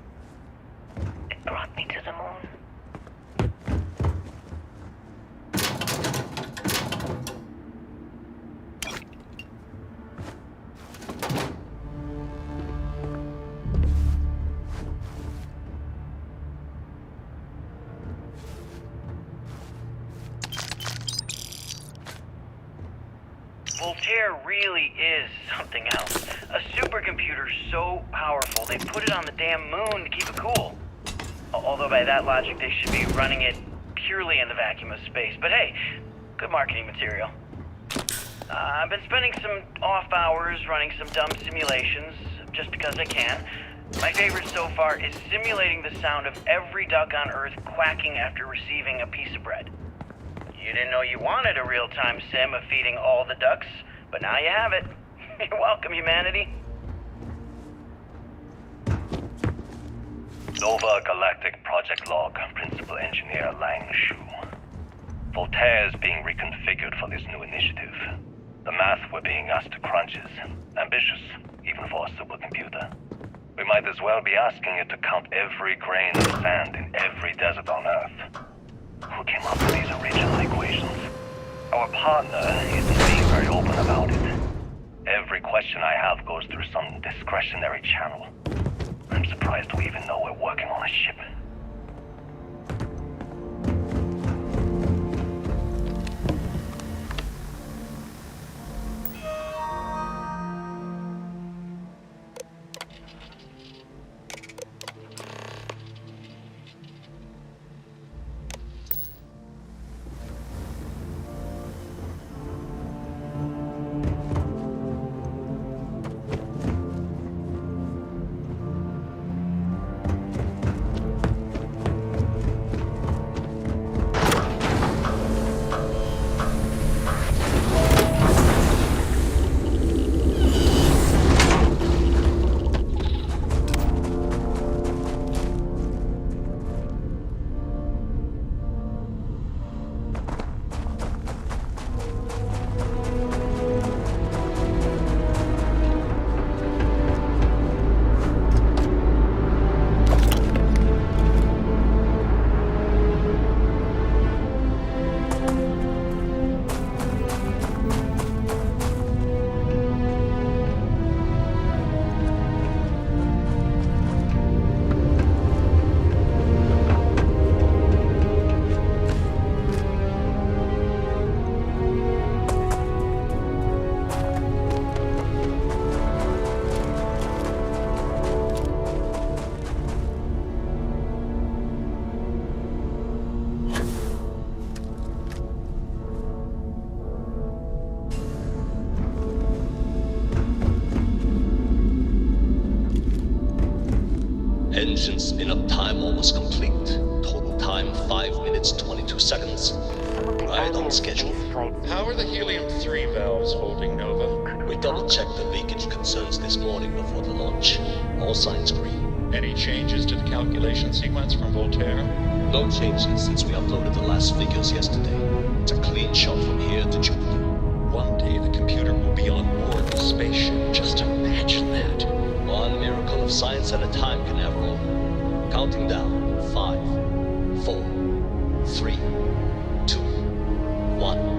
It brought me to the moon. Voltaire really is something else. A supercomputer so powerful they put it on the damn moon to keep it cool. Although by that logic they should be running it purely in the vacuum of space. But hey, good marketing material. I've been spending some off hours running some dumb simulations just because I can. My favorite so far is simulating the sound of every duck on Earth quacking after receiving a piece of bread. You didn't know you wanted a real-time sim of feeding all the ducks, but now you have it. You're welcome, humanity. Nova Galactic Project Log, Principal Engineer Lang Shu. Voltaire is being reconfigured for this new initiative. The math we're being asked to crunch is ambitious, even for a supercomputer. We might as well be asking it to count every grain of sand in every desert on Earth. Who came up with these original equations? Our partner isn't being very open about it. Every question I have goes through some discretionary channel. I'm surprised we even know we're working on a ship. Engine spin-up time almost complete. Total time 5 minutes 22 seconds. Right on schedule. How are the helium-3 valves holding, Nova? We double-checked the leakage concerns this morning before the launch. All signs green. Any changes to the calculation sequence from Voltaire? No changes since we uploaded the last figures yesterday. It's a clean shot from here to Jupiter. One day the computer will be on board the spaceship. Just imagine that. One miracle of science at a time, Canaveral. Counting down. 5, 4, 3, 2, 1.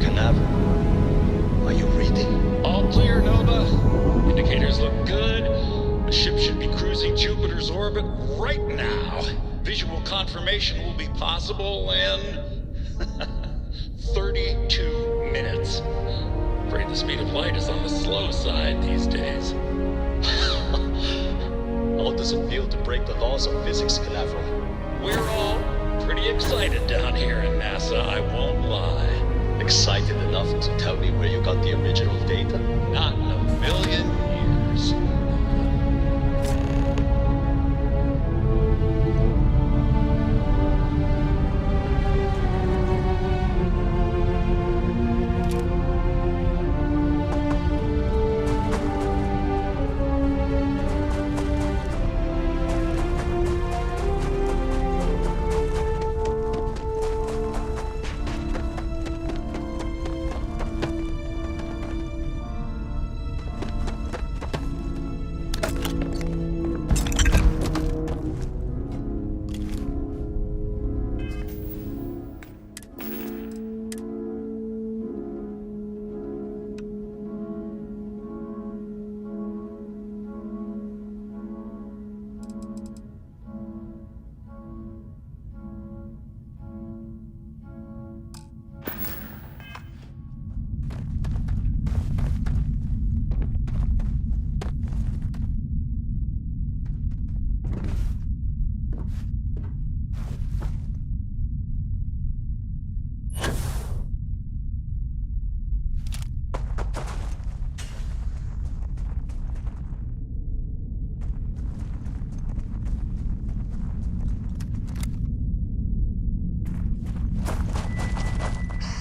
Canaveral, are you reading? All clear, Nova. Indicators look good. The ship should be cruising Jupiter's orbit right now. Visual confirmation will be possible in 32 minutes. Afraid the speed of light is on the slow side these days. How does it feel to break the laws of physics, Canaveral? We're all pretty excited down here in NASA, I won't lie. Excited enough to tell me where you got the original data? Not in a million years.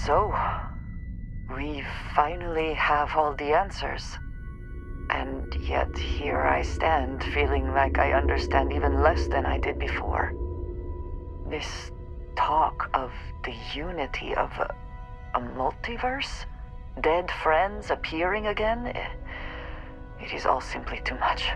So, we finally have all the answers. And yet here I stand, feeling like I understand even less than I did before. This talk of the unity of a multiverse? Dead friends appearing again? It is all simply too much.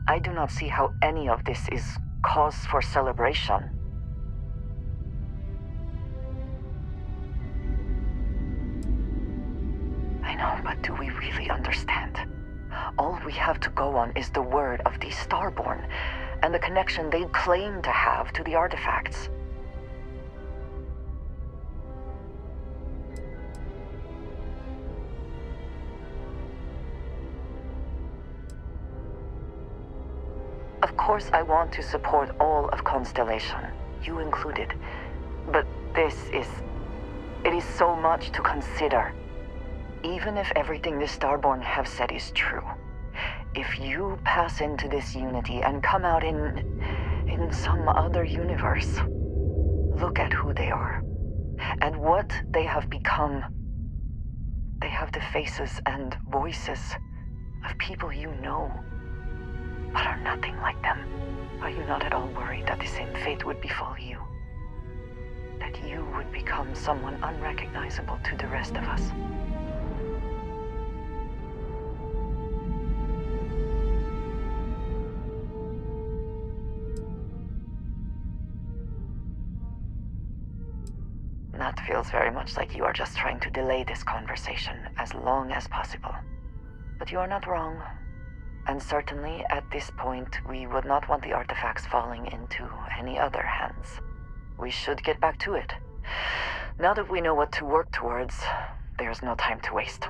I do not see how any of this is cause for celebration. I know, but do we really understand? All we have to go on is the word of the Starborn, and the connection they claim to have to the artifacts. Of course, I want to support all of Constellation, you included. But it is so much to consider. Even if everything the Starborn have said is true, if you pass into this unity and come out in some other universe, look at who they are, and what they have become. They have the faces and voices of people you know, but are nothing like them. Are you not at all worried that the same fate would befall you? That you would become someone unrecognizable to the rest of us? That feels very much like you are just trying to delay this conversation as long as possible. But you are not wrong. And certainly, at this point, we would not want the artifacts falling into any other hands. We should get back to it. Now that we know what to work towards, there's no time to waste.